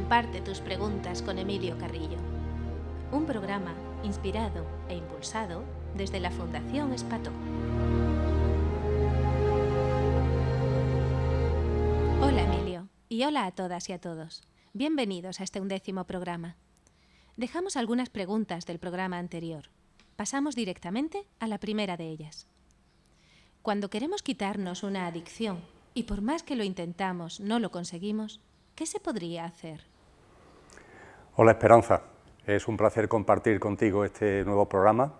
Comparte tus preguntas con Emilio Carrillo. Un programa inspirado e impulsado desde la Fundación Espató. Hola Emilio, y hola a todas y a todos. Bienvenidos a este 11º programa. Dejamos algunas preguntas del programa anterior. Pasamos directamente a la primera de ellas. Cuando queremos quitarnos una adicción y por más que lo intentamos no lo conseguimos, ¿qué se podría hacer? Hola Esperanza, es un placer compartir contigo este nuevo programa,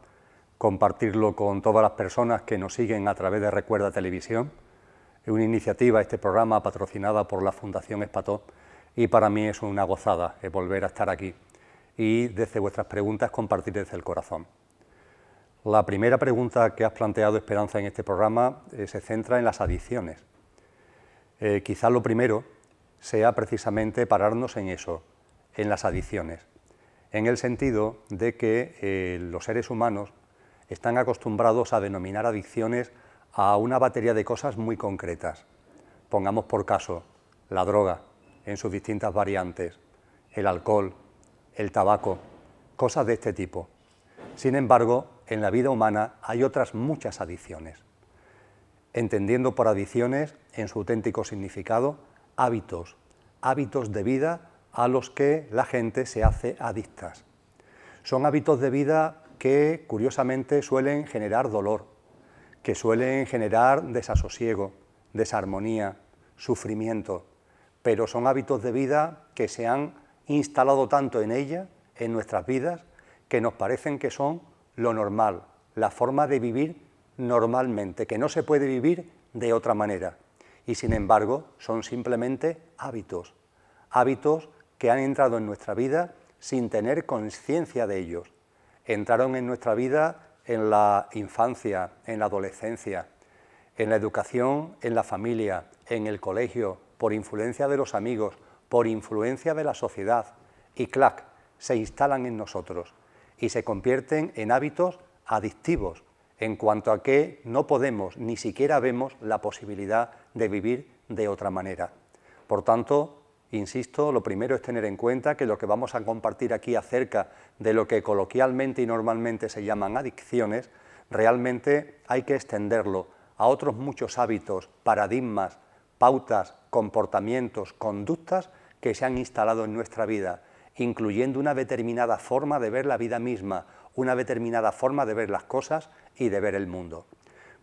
compartirlo con todas las personas que nos siguen a través de Recuerda Televisión. Es una iniciativa, este programa, patrocinada por la Fundación Espató, y para mí es una gozada volver a estar aquí y desde vuestras preguntas compartir desde el corazón. La primera pregunta que has planteado, Esperanza, en este programa se centra en las adicciones. Quizás lo primero sea precisamente pararnos en eso, en las adicciones, en el sentido de que los seres humanos están acostumbrados a denominar adicciones a una batería de cosas muy concretas. Pongamos por caso la droga en sus distintas variantes, el alcohol, el tabaco, cosas de este tipo. Sin embargo, en la vida humana hay otras muchas adicciones, entendiendo por adicciones, en su auténtico significado, hábitos de vida a los que la gente se hace adictas. Son hábitos de vida que, curiosamente, suelen generar dolor, que suelen generar desasosiego, desarmonía, sufrimiento, pero son hábitos de vida que se han instalado tanto en ella, en nuestras vidas, que nos parecen que son lo normal, la forma de vivir normalmente, que no se puede vivir de otra manera. Y sin embargo, son simplemente hábitos que han entrado en nuestra vida sin tener conciencia de ellos. Entraron en nuestra vida en la infancia, en la adolescencia, en la educación, en la familia, en el colegio, por influencia de los amigos, por influencia de la sociedad, y ¡clac!, se instalan en nosotros y se convierten en hábitos adictivos, en cuanto a que no podemos, ni siquiera vemos la posibilidad de vivir de otra manera. Por tanto, insisto, lo primero es tener en cuenta que lo que vamos a compartir aquí acerca de lo que coloquialmente y normalmente se llaman adicciones, realmente hay que extenderlo a otros muchos hábitos, paradigmas, pautas, comportamientos, conductas que se han instalado en nuestra vida, incluyendo una determinada forma de ver la vida misma, una determinada forma de ver las cosas y de ver el mundo.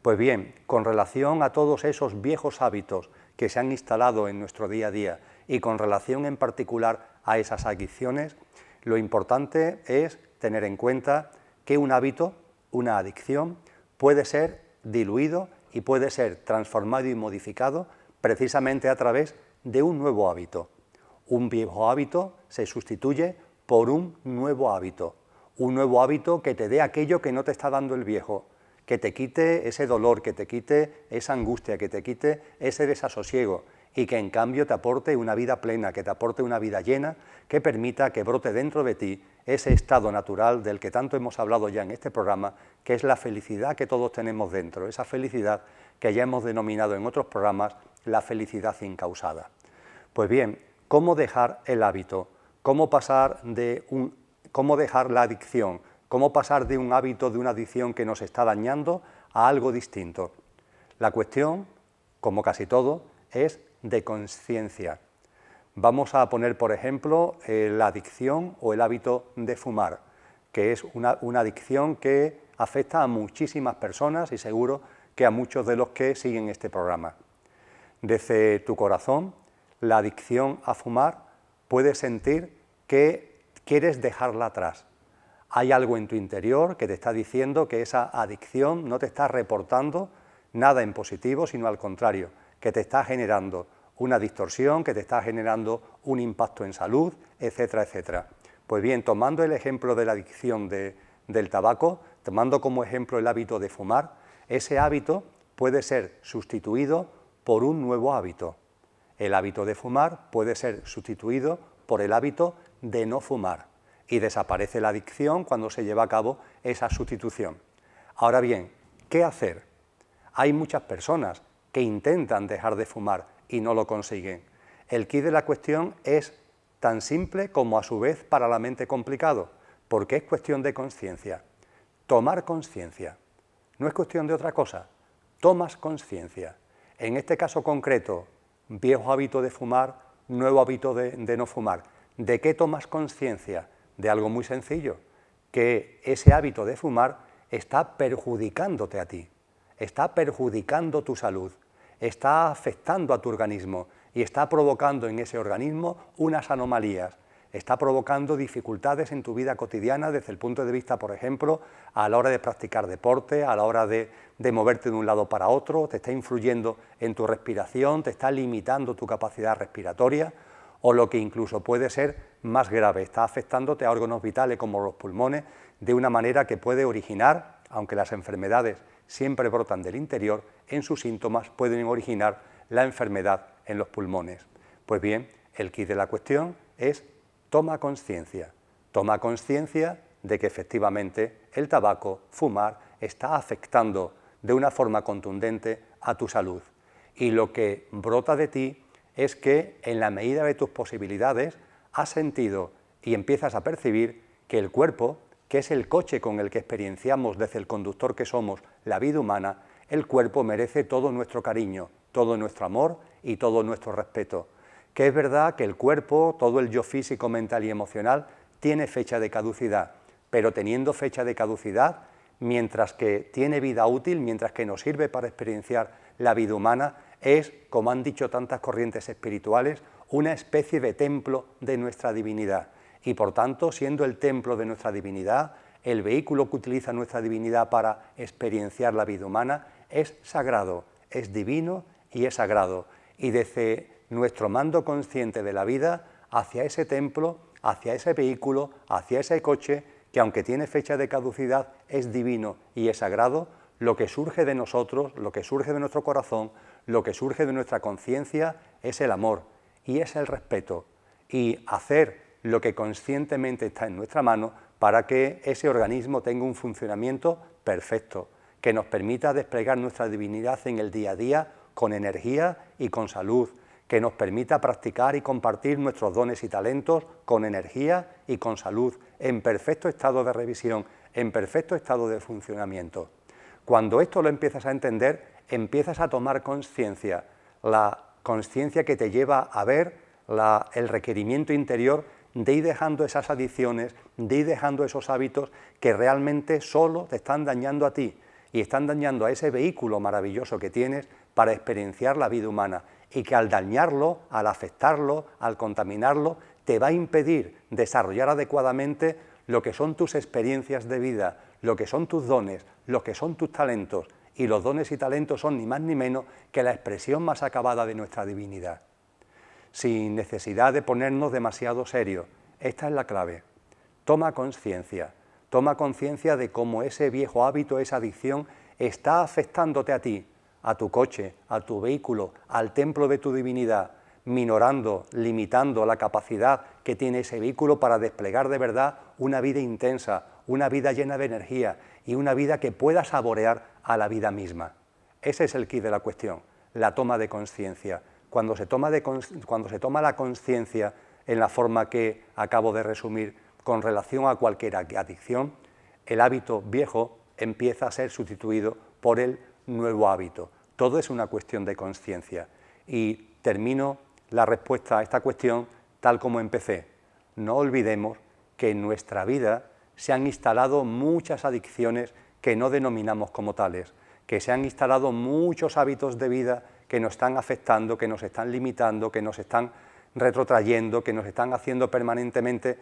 Pues bien, con relación a todos esos viejos hábitos que se han instalado en nuestro día a día y con relación en particular a esas adicciones, lo importante es tener en cuenta que un hábito, una adicción, puede ser diluido y puede ser transformado y modificado precisamente a través de un nuevo hábito. Un viejo hábito se sustituye por un nuevo hábito que te dé aquello que no te está dando el viejo, que te quite ese dolor, que te quite esa angustia, que te quite ese desasosiego y que en cambio te aporte una vida plena, que te aporte una vida llena, que permita que brote dentro de ti ese estado natural del que tanto hemos hablado ya en este programa, que es la felicidad que todos tenemos dentro, esa felicidad que ya hemos denominado en otros programas la felicidad incausada. Pues bien, ¿cómo dejar el hábito? ¿Cómo dejar la adicción? ¿Cómo pasar de un hábito, de una adicción que nos está dañando, a algo distinto? La cuestión, como casi todo, es de conciencia. Vamos a poner, por ejemplo, la adicción o el hábito de fumar, que es una adicción que afecta a muchísimas personas y seguro que a muchos de los que siguen este programa. Desde tu corazón, la adicción a fumar, puedes sentir que quieres dejarla atrás. Hay algo en tu interior que te está diciendo que esa adicción no te está reportando nada en positivo, sino al contrario, que te está generando una distorsión, que te está generando un impacto en salud, etcétera, etcétera. Pues bien, tomando el ejemplo de la adicción del tabaco, tomando como ejemplo el hábito de fumar, ese hábito puede ser sustituido por un nuevo hábito. El hábito de fumar puede ser sustituido por el hábito de no fumar y desaparece la adicción cuando se lleva a cabo esa sustitución. Ahora bien, ¿qué hacer? Hay muchas personas que intentan dejar de fumar y no lo consiguen. El quid de la cuestión es tan simple como a su vez para la mente complicado, porque es cuestión de conciencia. Tomar conciencia. No es cuestión de otra cosa. Tomas conciencia. En este caso concreto, viejo hábito de fumar, nuevo hábito de no fumar. ¿De qué tomas conciencia? De algo muy sencillo, que ese hábito de fumar está perjudicándote a ti, está perjudicando tu salud, está afectando a tu organismo y está provocando en ese organismo unas anomalías, está provocando dificultades en tu vida cotidiana desde el punto de vista, por ejemplo, a la hora de practicar deporte, a la hora de moverte de un lado para otro, te está influyendo en tu respiración, te está limitando tu capacidad respiratoria, o lo que incluso puede ser más grave, está afectándote a órganos vitales como los pulmones de una manera que puede originar, aunque las enfermedades siempre brotan del interior, en sus síntomas pueden originar la enfermedad en los pulmones. Pues bien, el quid de la cuestión es toma conciencia de que efectivamente el tabaco, fumar, está afectando de una forma contundente a tu salud. Y lo que brota de ti es que en la medida de tus posibilidades has sentido y empiezas a percibir que el cuerpo, que es el coche con el que experienciamos desde el conductor que somos la vida humana, el cuerpo merece todo nuestro cariño, todo nuestro amor y todo nuestro respeto. Que es verdad que el cuerpo, todo el yo físico, mental y emocional, tiene fecha de caducidad, pero teniendo fecha de caducidad, mientras que tiene vida útil, mientras que nos sirve para experienciar la vida humana, es, como han dicho tantas corrientes espirituales, una especie de templo de nuestra divinidad. Y por tanto, siendo el templo de nuestra divinidad, el vehículo que utiliza nuestra divinidad para experienciar la vida humana, es sagrado, es divino y es sagrado. Y desde nuestro mando consciente de la vida, hacia ese templo, hacia ese vehículo, hacia ese coche, que aunque tiene fecha de caducidad, es divino y es sagrado, lo que surge de nosotros, lo que surge de nuestro corazón, lo que surge de nuestra conciencia es el amor y es el respeto, y hacer lo que conscientemente está en nuestra mano para que ese organismo tenga un funcionamiento perfecto, que nos permita desplegar nuestra divinidad en el día a día con energía y con salud, que nos permita practicar y compartir nuestros dones y talentos con energía y con salud, en perfecto estado de revisión, en perfecto estado de funcionamiento. Cuando esto lo empiezas a entender, empiezas a tomar conciencia, la conciencia que te lleva a ver el requerimiento interior de ir dejando esas adicciones, de ir dejando esos hábitos que realmente solo te están dañando a ti y están dañando a ese vehículo maravilloso que tienes para experienciar la vida humana, y que al dañarlo, al afectarlo, al contaminarlo, te va a impedir desarrollar adecuadamente lo que son tus experiencias de vida, lo que son tus dones, lo que son tus talentos, y los dones y talentos son ni más ni menos que la expresión más acabada de nuestra divinidad. Sin necesidad de ponernos demasiado serios, esta es la clave. Toma conciencia de cómo ese viejo hábito, esa adicción, está afectándote a ti, a tu coche, a tu vehículo, al templo de tu divinidad, minorando, limitando la capacidad que tiene ese vehículo para desplegar de verdad una vida intensa, una vida llena de energía y una vida que pueda saborear a la vida misma. Ese es el quid de la cuestión, la toma de conciencia. Cuando se toma la conciencia en la forma que acabo de resumir con relación a cualquier adicción, el hábito viejo empieza a ser sustituido por el nuevo hábito. Todo es una cuestión de conciencia. Y termino la respuesta a esta cuestión tal como empecé. No olvidemos que en nuestra vida se han instalado muchas adicciones que no denominamos como tales, que se han instalado muchos hábitos de vida que nos están afectando, que nos están limitando, que nos están retrotrayendo, que nos están haciendo permanentemente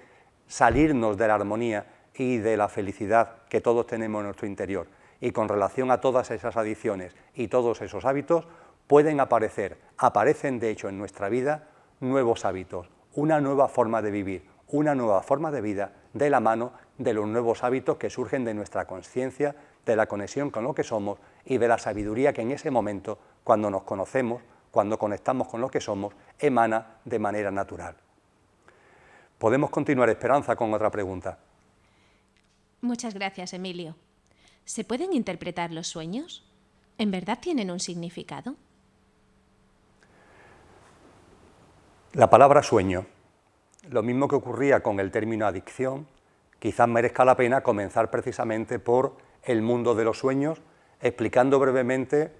salirnos de la armonía y de la felicidad que todos tenemos en nuestro interior. Y con relación a todas esas adicciones y todos esos hábitos, aparecen de hecho en nuestra vida nuevos hábitos, una nueva forma de vivir, una nueva forma de vida de la mano de los nuevos hábitos que surgen de nuestra conciencia, de la conexión con lo que somos y de la sabiduría que en ese momento, cuando nos conocemos, cuando conectamos con lo que somos, emana de manera natural. Podemos continuar, Esperanza, con otra pregunta. Muchas gracias, Emilio. ¿Se pueden interpretar los sueños? ¿En verdad tienen un significado? La palabra sueño lo mismo que ocurría con el término adicción, quizás merezca la pena comenzar precisamente por el mundo de los sueños, explicando brevemente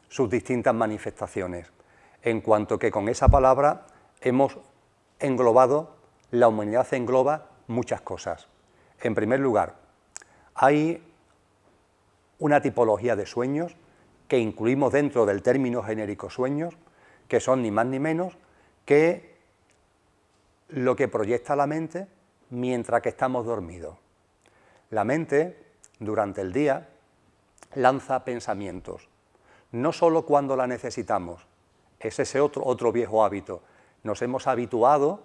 sus distintas manifestaciones, en cuanto que con esa palabra hemos englobado, la humanidad engloba muchas cosas. En primer lugar, hay una tipología de sueños que incluimos dentro del término genérico sueños, que son ni más ni menos que lo que proyecta la mente mientras que estamos dormidos. La mente, durante el día, lanza pensamientos, no solo cuando la necesitamos, es ese otro viejo hábito. Nos hemos habituado,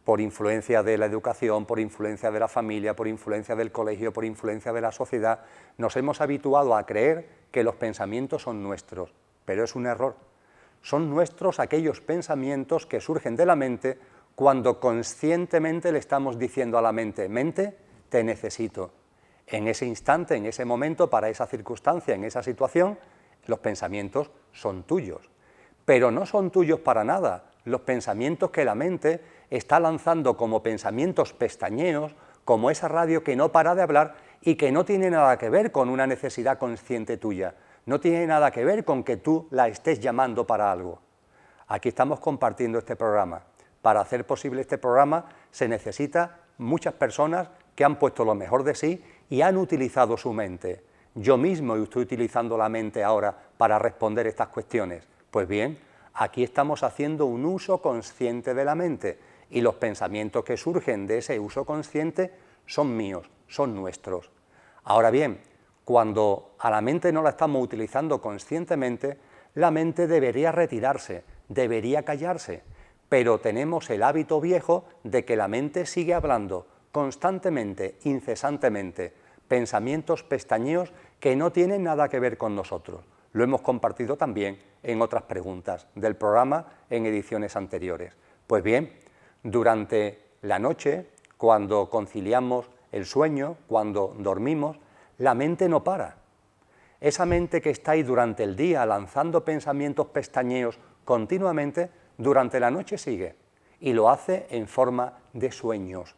por influencia de la educación, por influencia de la familia, por influencia del colegio, por influencia de la sociedad, nos hemos habituado a creer que los pensamientos son nuestros, pero es un error. Son nuestros aquellos pensamientos que surgen de la mente cuando conscientemente le estamos diciendo a la mente, mente, te necesito. En ese instante, en ese momento, para esa circunstancia, en esa situación, los pensamientos son tuyos. Pero no son tuyos para nada. Los pensamientos que la mente está lanzando como pensamientos pestañeos, como esa radio que no para de hablar y que no tiene nada que ver con una necesidad consciente tuya, no tiene nada que ver con que tú la estés llamando para algo. Aquí estamos compartiendo este programa. Para hacer posible este programa se necesita muchas personas que han puesto lo mejor de sí y han utilizado su mente. Yo mismo estoy utilizando la mente ahora para responder estas cuestiones. Pues bien, aquí estamos haciendo un uso consciente de la mente y los pensamientos que surgen de ese uso consciente son míos, son nuestros. Ahora bien, cuando a la mente no la estamos utilizando conscientemente, la mente debería retirarse, debería callarse, pero tenemos el hábito viejo de que la mente sigue hablando constantemente, incesantemente, pensamientos pestañeos que no tienen nada que ver con nosotros. Lo hemos compartido también en otras preguntas del programa en ediciones anteriores. Pues bien, durante la noche, cuando conciliamos el sueño, cuando dormimos, la mente no para. Esa mente que está ahí durante el día lanzando pensamientos pestañeos continuamente, durante la noche sigue y lo hace en forma de sueños.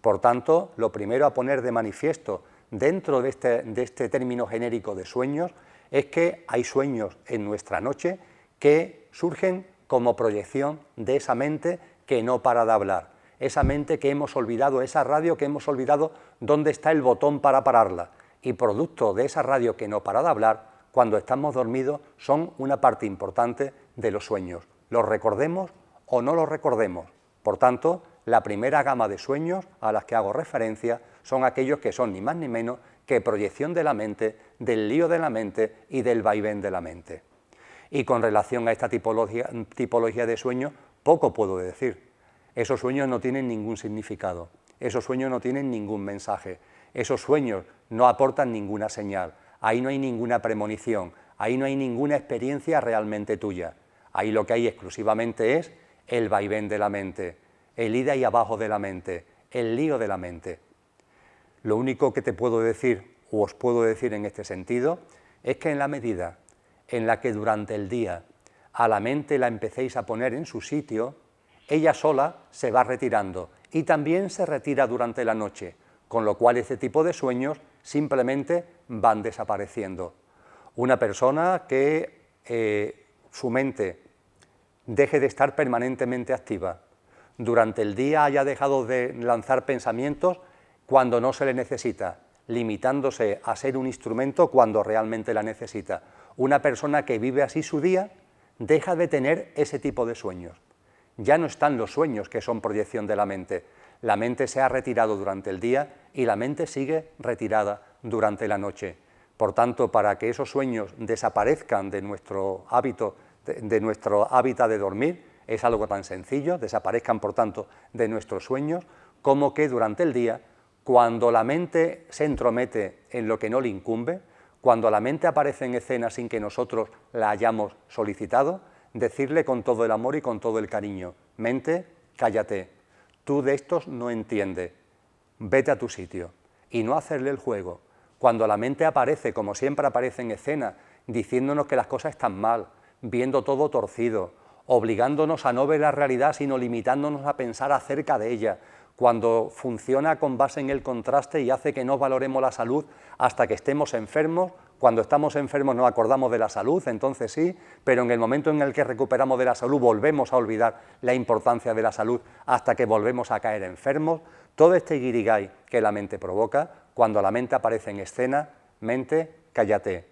Por tanto, lo primero a poner de manifiesto dentro de este término genérico de sueños es que hay sueños en nuestra noche que surgen como proyección de esa mente que no para de hablar, esa mente que hemos olvidado, esa radio que hemos olvidado dónde está el botón para pararla, y producto de esa radio que no para de hablar, cuando estamos dormidos son una parte importante de los sueños, los recordemos o no los recordemos. Por tanto, la primera gama de sueños a las que hago referencia son aquellos que son ni más ni menos que proyección de la mente, del lío de la mente y del vaivén de la mente. Y con relación a esta tipología de sueños, poco puedo decir. Esos sueños no tienen ningún significado, esos sueños no tienen ningún mensaje, esos sueños no aportan ninguna señal, ahí no hay ninguna premonición, ahí no hay ninguna experiencia realmente tuya. Ahí lo que hay exclusivamente es el vaivén de la mente, el ida y abajo de la mente, el lío de la mente. Lo único que te puedo decir, o os puedo decir en este sentido, es que en la medida en la que durante el día a la mente la empecéis a poner en su sitio, ella sola se va retirando y también se retira durante la noche, con lo cual este tipo de sueños simplemente van desapareciendo. Una persona que su mente deje de estar permanentemente activa, durante el día haya dejado de lanzar pensamientos cuando no se le necesita, limitándose a ser un instrumento cuando realmente la necesita. Una persona que vive así su día deja de tener ese tipo de sueños. Ya no están los sueños que son proyección de la mente. La mente se ha retirado durante el día y la mente sigue retirada durante la noche. Por tanto, para que esos sueños desaparezcan de nuestro hábito, de nuestro hábitat de dormir, es algo tan sencillo, desaparezcan por tanto de nuestros sueños, como que durante el día, cuando la mente se entromete en lo que no le incumbe, cuando la mente aparece en escena sin que nosotros la hayamos solicitado, decirle con todo el amor y con todo el cariño, mente, cállate, tú de estos no entiendes, vete a tu sitio, y no hacerle el juego. Cuando la mente aparece, como siempre aparece en escena, diciéndonos que las cosas están mal, viendo todo torcido, obligándonos a no ver la realidad, sino limitándonos a pensar acerca de ella, cuando funciona con base en el contraste y hace que no valoremos la salud hasta que estemos enfermos. Cuando estamos enfermos nos acordamos de la salud, entonces sí, pero en el momento en el que recuperamos de la salud volvemos a olvidar la importancia de la salud hasta que volvemos a caer enfermos. Todo este guirigay que la mente provoca, cuando la mente aparece en escena, mente, cállate,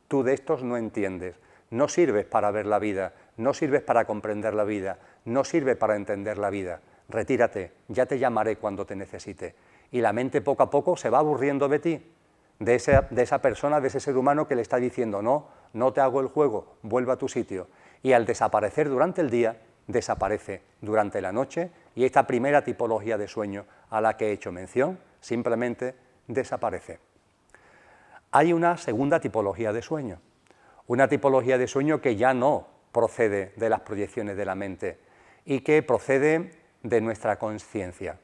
tú de estos no entiendes, no sirves para ver la vida, no sirves para comprender la vida, no sirves para entender la vida. Retírate, ya te llamaré cuando te necesite. Y la mente poco a poco se va aburriendo de ti, de esa persona, de ese ser humano que le está diciendo no, no te hago el juego, vuelve a tu sitio. Y al desaparecer durante el día, desaparece durante la noche y esta primera tipología de sueño a la que he hecho mención simplemente desaparece. Hay una segunda tipología de sueño, una tipología de sueño que ya no procede de las proyecciones de la mente y que procede de nuestra consciencia.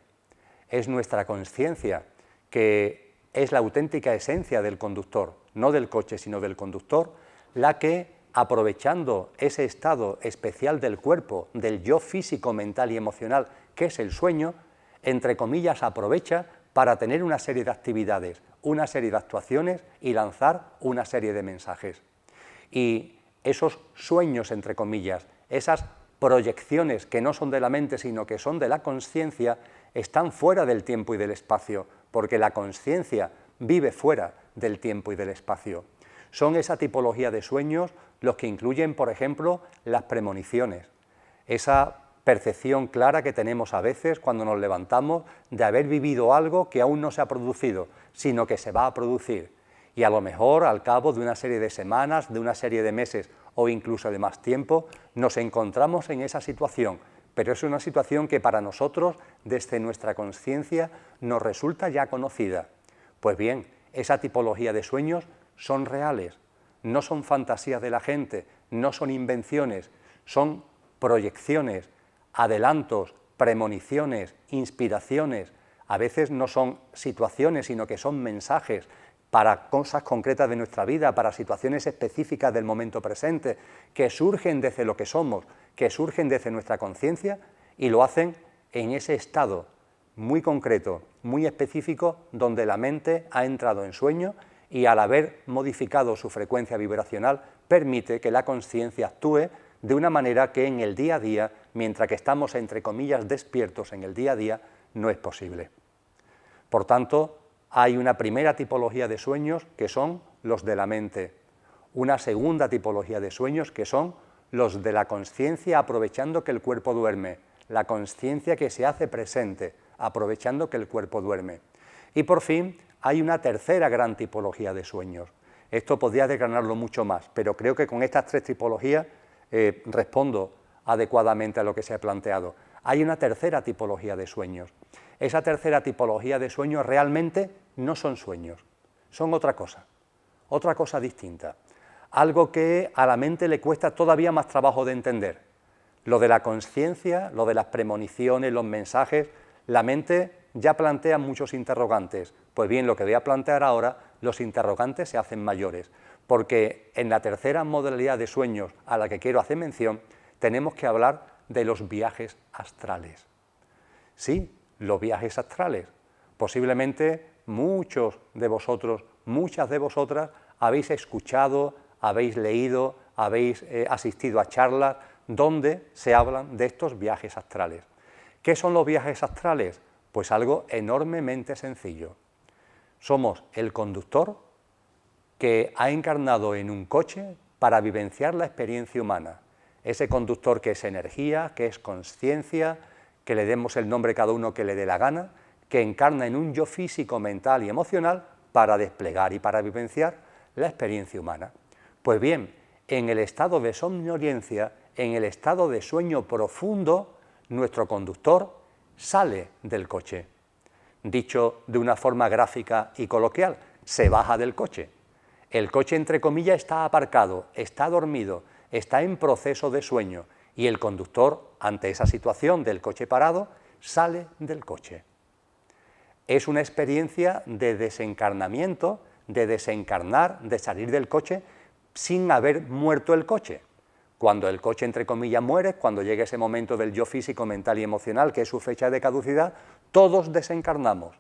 Es nuestra consciencia, que es la auténtica esencia del conductor, no del coche, sino del conductor, la que, aprovechando ese estado especial del cuerpo, del yo físico, mental y emocional, que es el sueño, entre comillas, aprovecha para tener una serie de actividades, una serie de actuaciones y lanzar una serie de mensajes. Y esos sueños, entre comillas, esas proyecciones que no son de la mente, sino que son de la consciencia, están fuera del tiempo y del espacio, porque la consciencia vive fuera del tiempo y del espacio. Son esa tipología de sueños los que incluyen, por ejemplo, las premoniciones, esa percepción clara que tenemos a veces cuando nos levantamos de haber vivido algo que aún no se ha producido, sino que se va a producir. Y a lo mejor al cabo de una serie de semanas, de una serie de meses o incluso de más tiempo, nos encontramos en esa situación, pero es una situación que para nosotros, desde nuestra consciencia, nos resulta ya conocida. Pues bien, esa tipología de sueños son reales, no son fantasías de la gente, no son invenciones, son proyecciones, adelantos, premoniciones, inspiraciones. A veces no son situaciones, sino que son mensajes para cosas concretas de nuestra vida, para situaciones específicas del momento presente, que surgen desde lo que somos, que surgen desde nuestra conciencia y lo hacen en ese estado muy concreto, muy específico, donde la mente ha entrado en sueño y al haber modificado su frecuencia vibracional permite que la conciencia actúe de una manera que en el día a día, mientras que estamos entre comillas despiertos en el día a día, no es posible. Por tanto, hay una primera tipología de sueños que son los de la mente, una segunda tipología de sueños que son los de la consciencia aprovechando que el cuerpo duerme, la consciencia que se hace presente aprovechando que el cuerpo duerme. Y por fin hay una tercera gran tipología de sueños. Esto podría desgranarlo mucho más, pero creo que con estas tres tipologías respondo adecuadamente a lo que se ha planteado. Hay una tercera tipología de sueños. Esa tercera tipología de sueños realmente no son sueños, son otra cosa distinta. Algo que a la mente le cuesta todavía más trabajo de entender. Lo de la consciencia, lo de las premoniciones, los mensajes, la mente ya plantea muchos interrogantes. Pues bien, lo que voy a plantear ahora, los interrogantes se hacen mayores, porque en la tercera modalidad de sueños a la que quiero hacer mención, tenemos que hablar de los viajes astrales. Sí, los viajes astrales. Posiblemente muchos de vosotros, muchas de vosotras, habéis escuchado, habéis leído, habéis asistido a charlas donde se hablan de estos viajes astrales. ¿Qué son los viajes astrales? Pues algo enormemente sencillo. Somos el conductor que ha encarnado en un coche para vivenciar la experiencia humana. Ese conductor que es energía, que es consciencia, que le demos el nombre cada uno que le dé la gana, que encarna en un yo físico, mental y emocional para desplegar y para vivenciar la experiencia humana. Pues bien, en el estado de somnolencia, en el estado de sueño profundo, nuestro conductor sale del coche. Dicho de una forma gráfica y coloquial, se baja del coche. El coche, entre comillas, está aparcado, está dormido, está en proceso de sueño y el conductor, ante esa situación del coche parado, sale del coche. Es una experiencia de desencarnamiento, de desencarnar, de salir del coche sin haber muerto el coche, Cuando el coche, entre comillas, muere, cuando llega ese momento del yo físico, mental y emocional, que es su fecha de caducidad, todos desencarnamos.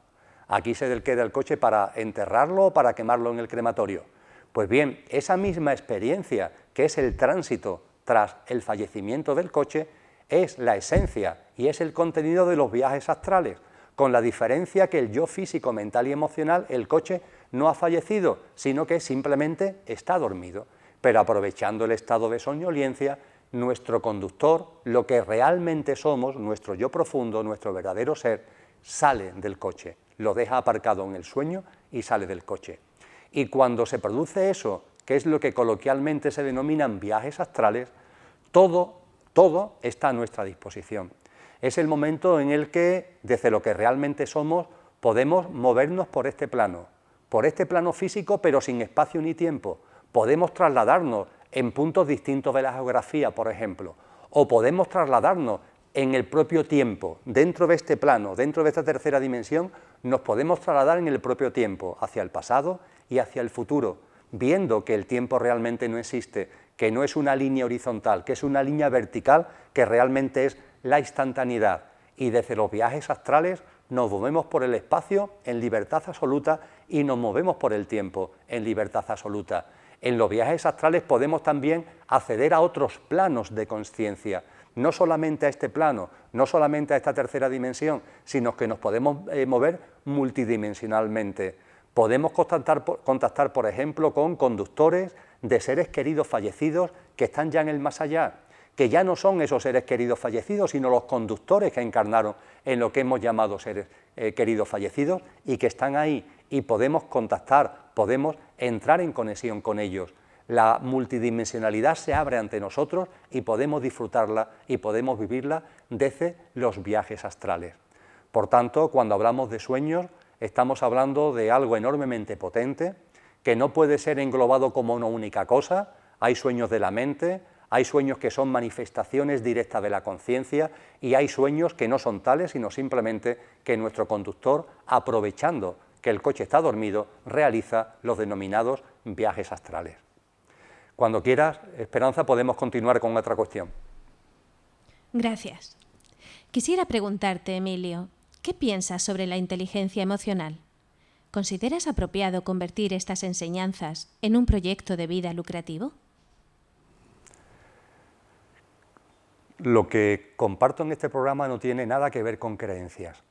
Aquí se queda el coche para enterrarlo o para quemarlo en el crematorio. Pues bien, esa misma experiencia, que es el tránsito tras el fallecimiento del coche, es la esencia y es el contenido de los viajes astrales, con la diferencia que el yo físico, mental y emocional, el coche, no ha fallecido, sino que simplemente está dormido. Pero aprovechando el estado de somnolencia, nuestro conductor, lo que realmente somos, nuestro yo profundo, nuestro verdadero ser, sale del coche, lo deja aparcado en el sueño y sale del coche. Y cuando se produce eso, que es lo que coloquialmente se denominan viajes astrales, todo está a nuestra disposición. Es el momento en el que, desde lo que realmente somos, podemos movernos por este plano físico, pero sin espacio ni tiempo. Podemos trasladarnos en puntos distintos de la geografía, por ejemplo, o podemos trasladarnos en el propio tiempo, dentro de este plano, dentro de esta tercera dimensión, nos podemos trasladar en el propio tiempo, hacia el pasado y hacia el futuro, viendo que el tiempo realmente no existe, que no es una línea horizontal, que es una línea vertical, que realmente es la instantaneidad. Y desde los viajes astrales nos movemos por el espacio en libertad absoluta y nos movemos por el tiempo en libertad absoluta. En los viajes astrales podemos también acceder a otros planos de consciencia, no solamente a este plano, no solamente a esta tercera dimensión, sino que nos podemos mover multidimensionalmente. Podemos contactar, por ejemplo, con conductores de seres queridos fallecidos que están ya en el más allá, que ya no son esos seres queridos fallecidos, sino los conductores que encarnaron en lo que hemos llamado seres queridos fallecidos y que están ahí, y podemos contactar, podemos entrar en conexión con ellos. La multidimensionalidad se abre ante nosotros y podemos disfrutarla y podemos vivirla desde los viajes astrales. Por tanto, cuando hablamos de sueños, estamos hablando de algo enormemente potente, que no puede ser englobado como una única cosa. Hay sueños de la mente, hay sueños que son manifestaciones directas de la conciencia y hay sueños que no son tales, sino simplemente que nuestro conductor, aprovechando que el coche está dormido, realiza los denominados viajes astrales. Cuando quieras, Esperanza, podemos continuar con otra cuestión. Gracias. Quisiera preguntarte, Emilio, ¿qué piensas sobre la inteligencia emocional? ¿Consideras apropiado convertir estas enseñanzas en un proyecto de vida lucrativo? Lo que comparto en este programa no tiene nada que ver con creencias.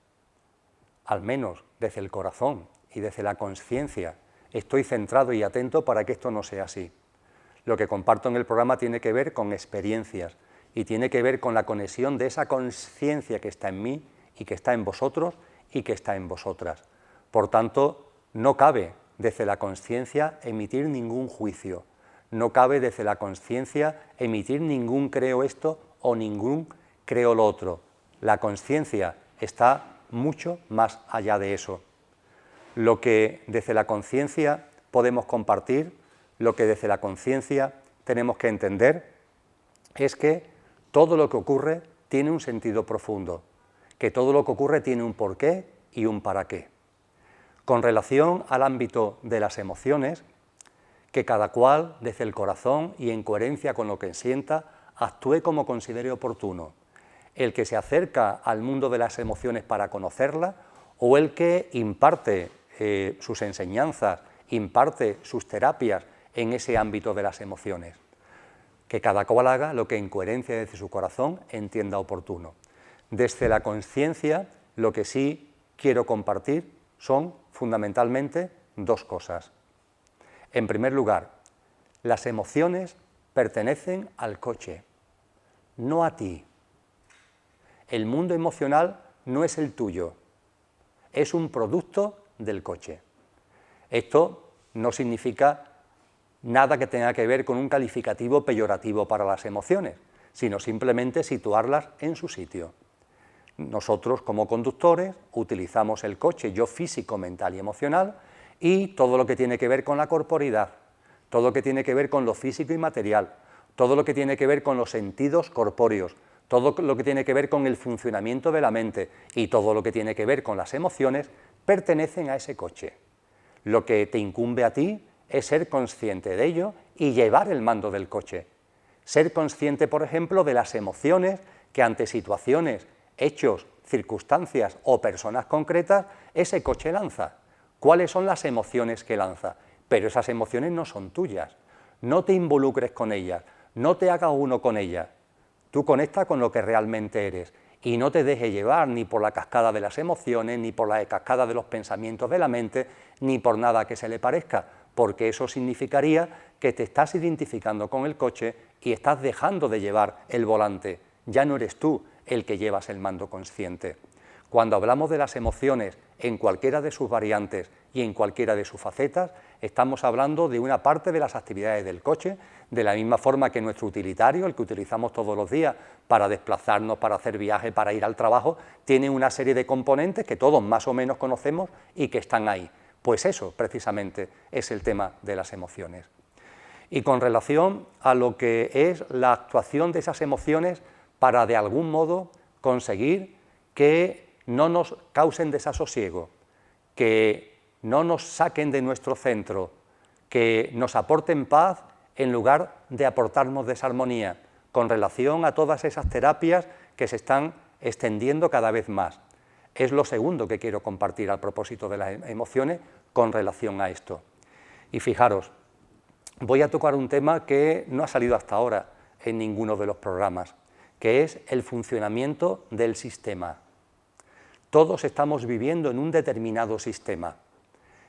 Al menos desde el corazón y desde la conciencia estoy centrado y atento para que esto no sea así. Lo que comparto en el programa tiene que ver con experiencias y tiene que ver con la conexión de esa conciencia que está en mí y que está en vosotros y que está en vosotras. Por tanto, no cabe desde la conciencia emitir ningún juicio, no cabe desde la conciencia emitir ningún creo esto o ningún creo lo otro. La conciencia está mucho más allá de eso. Lo que desde la conciencia podemos compartir, lo que desde la conciencia tenemos que entender, es que todo lo que ocurre tiene un sentido profundo, que todo lo que ocurre tiene un porqué y un para qué. Con relación al ámbito de las emociones, que cada cual desde el corazón y en coherencia con lo que sienta, actúe como considere oportuno. El que se acerca al mundo de las emociones para conocerlas o el que imparte sus enseñanzas, imparte sus terapias en ese ámbito de las emociones. Que cada cual haga lo que en coherencia desde su corazón entienda oportuno. Desde la conciencia, lo que sí quiero compartir son fundamentalmente dos cosas. En primer lugar, las emociones pertenecen al coche, no a ti. El mundo emocional no es el tuyo, es un producto del coche. Esto no significa nada que tenga que ver con un calificativo peyorativo para las emociones, sino simplemente situarlas en su sitio. Nosotros, como conductores, utilizamos el coche, yo físico, mental y emocional, y todo lo que tiene que ver con la corporidad, todo lo que tiene que ver con lo físico y material, todo lo que tiene que ver con los sentidos corpóreos, todo lo que tiene que ver con el funcionamiento de la mente y todo lo que tiene que ver con las emociones, pertenecen a ese coche. Lo que te incumbe a ti es ser consciente de ello y llevar el mando del coche. Ser consciente, por ejemplo, de las emociones que ante situaciones, hechos, circunstancias o personas concretas, ese coche lanza. ¿Cuáles son las emociones que lanza? Pero esas emociones no son tuyas. No te involucres con ellas, no te hagas uno con ellas. Tú conecta con lo que realmente eres y no te dejes llevar ni por la cascada de las emociones, ni por la cascada de los pensamientos de la mente, ni por nada que se le parezca, porque eso significaría que te estás identificando con el coche y estás dejando de llevar el volante. Ya no eres tú el que llevas el mando consciente. Cuando hablamos de las emociones en cualquiera de sus variantes y en cualquiera de sus facetas, estamos hablando de una parte de las actividades del coche, de la misma forma que nuestro utilitario, el que utilizamos todos los días para desplazarnos, para hacer viajes, para ir al trabajo, tiene una serie de componentes que todos más o menos conocemos y que están ahí. Pues eso, precisamente, es el tema de las emociones. Y con relación a lo que es la actuación de esas emociones para, de algún modo, conseguir que no nos causen desasosiego, que no nos saquen de nuestro centro, que nos aporten paz en lugar de aportarnos desarmonía, con relación a todas esas terapias que se están extendiendo cada vez más. Es lo segundo que quiero compartir al propósito de las emociones con relación a esto. Y fijaros, voy a tocar un tema que no ha salido hasta ahora en ninguno de los programas, que es el funcionamiento del sistema. Todos estamos viviendo en un determinado sistema.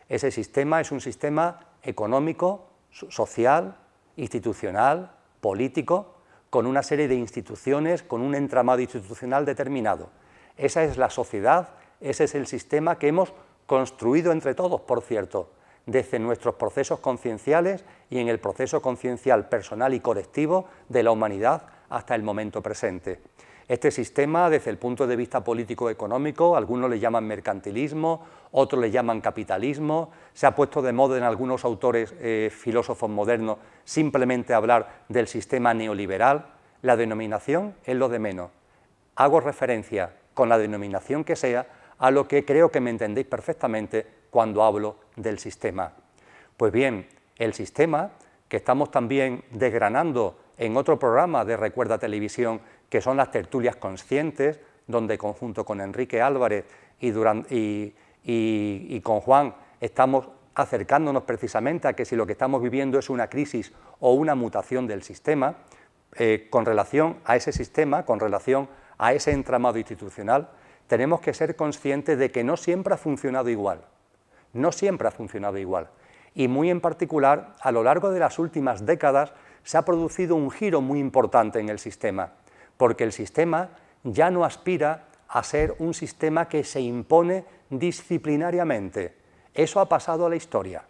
Ese sistema es un sistema económico, social, institucional, político, con una serie de instituciones, con un entramado institucional determinado. Esa es la sociedad, ese es el sistema que hemos construido entre todos, por cierto, desde nuestros procesos concienciales y en el proceso conciencial personal y colectivo de la humanidad hasta el momento presente. Este sistema, desde el punto de vista político-económico, algunos le llaman mercantilismo, otros le llaman capitalismo, se ha puesto de moda en algunos autores filósofos modernos simplemente hablar del sistema neoliberal. La denominación es lo de menos. Hago referencia, con la denominación que sea, a lo que creo que me entendéis perfectamente cuando hablo del sistema. Pues bien, el sistema, que estamos también desgranando en otro programa de Recuerda Televisión, que son las tertulias conscientes, donde conjunto con Enrique Álvarez y con Juan estamos acercándonos precisamente a que si lo que estamos viviendo es una crisis o una mutación del sistema, con relación a ese sistema, con relación a ese entramado institucional, tenemos que ser conscientes de que no siempre ha funcionado igual, no siempre ha funcionado igual. Y muy en particular, a lo largo de las últimas décadas, se ha producido un giro muy importante en el sistema, porque el sistema ya no aspira a ser un sistema que se impone disciplinariamente. Eso ha pasado a la historia.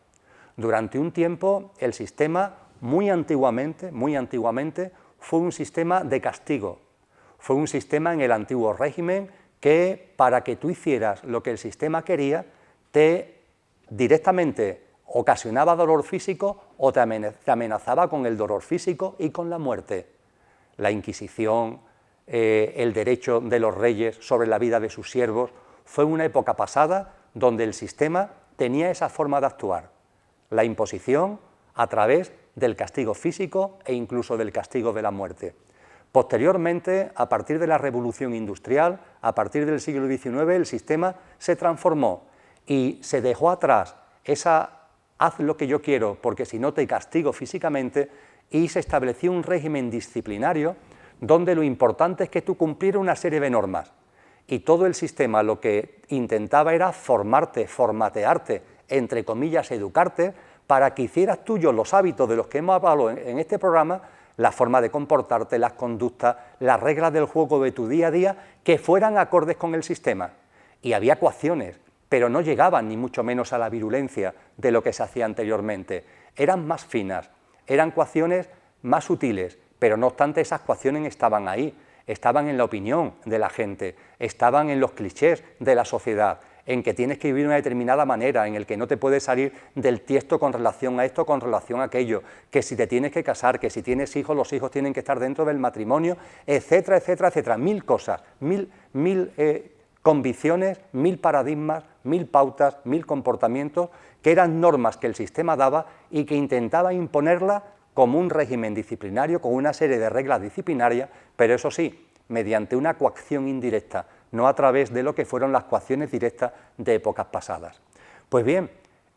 Durante un tiempo, el sistema, muy antiguamente, fue un sistema de castigo. Fue un sistema en el antiguo régimen que, para que tú hicieras lo que el sistema quería, te directamente ocasionaba dolor físico o te amenazaba con el dolor físico y con la muerte. La Inquisición, el derecho de los reyes sobre la vida de sus siervos, fue una época pasada donde el sistema tenía esa forma de actuar, la imposición a través del castigo físico e incluso del castigo de la muerte. Posteriormente, a partir de la Revolución Industrial, a partir del siglo XIX, el sistema se transformó y se dejó atrás esa haz lo que yo quiero porque si no te castigo físicamente, y se estableció un régimen disciplinario donde lo importante es que tú cumplieras una serie de normas y todo el sistema lo que intentaba era formarte, formatearte, entre comillas, educarte, para que hicieras tuyos los hábitos de los que hemos hablado en este programa, la forma de comportarte, las conductas, las reglas del juego de tu día a día, que fueran acordes con el sistema. Y había coacciones, pero no llegaban ni mucho menos a la virulencia de lo que se hacía anteriormente. Eran más finas, eran coacciones más sutiles, pero no obstante esas coacciones estaban ahí, estaban en la opinión de la gente, estaban en los clichés de la sociedad, en que tienes que vivir de una determinada manera, en el que no te puedes salir del tiesto con relación a esto, con relación a aquello, que si te tienes que casar, que si tienes hijos, los hijos tienen que estar dentro del matrimonio, etcétera, etcétera, etcétera, mil cosas, mil convicciones, mil paradigmas, mil pautas, mil comportamientos, que eran normas que el sistema daba y que intentaba imponerla como un régimen disciplinario con una serie de reglas disciplinarias, pero eso sí, mediante una coacción indirecta, no a través de lo que fueron las coacciones directas de épocas pasadas. Pues bien,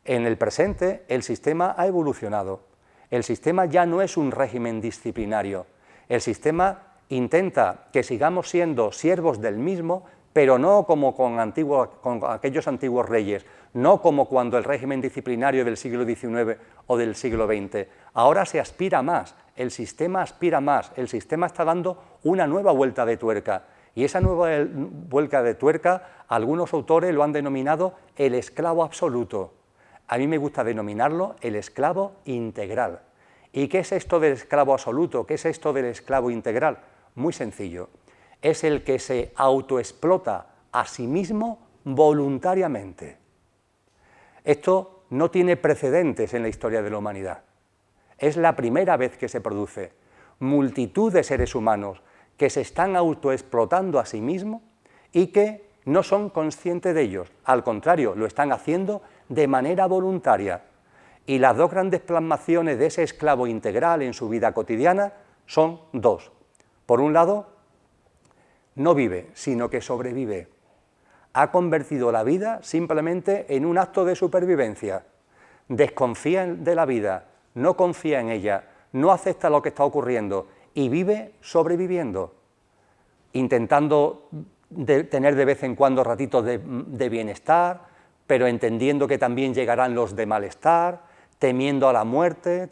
en el presente el sistema ha evolucionado. El sistema ya no es un régimen disciplinario. El sistema intenta que sigamos siendo siervos del mismo, pero no como con aquellos antiguos reyes, no como cuando el régimen disciplinario del siglo XIX o del siglo XX. Ahora se aspira más, el sistema aspira más, el sistema está dando una nueva vuelta de tuerca. Y esa nueva vuelta de tuerca, algunos autores lo han denominado el esclavo absoluto. A mí me gusta denominarlo el esclavo integral. ¿Y qué es esto del esclavo absoluto? ¿Qué es esto del esclavo integral? Muy sencillo. Es el que se autoexplota a sí mismo voluntariamente. Esto no tiene precedentes en la historia de la humanidad. Es la primera vez que se produce. Multitud de seres humanos que se están autoexplotando a sí mismos y que no son conscientes de ellos. Al contrario, lo están haciendo de manera voluntaria. Y las dos grandes plasmaciones de ese esclavo integral en su vida cotidiana son dos. Por un lado, no vive, sino que sobrevive. Ha convertido la vida simplemente en un acto de supervivencia. Desconfía de la vida, no confía en ella, no acepta lo que está ocurriendo y vive sobreviviendo, intentando tener de vez en cuando ratitos de bienestar, pero entendiendo que también llegarán los de malestar, temiendo a la muerte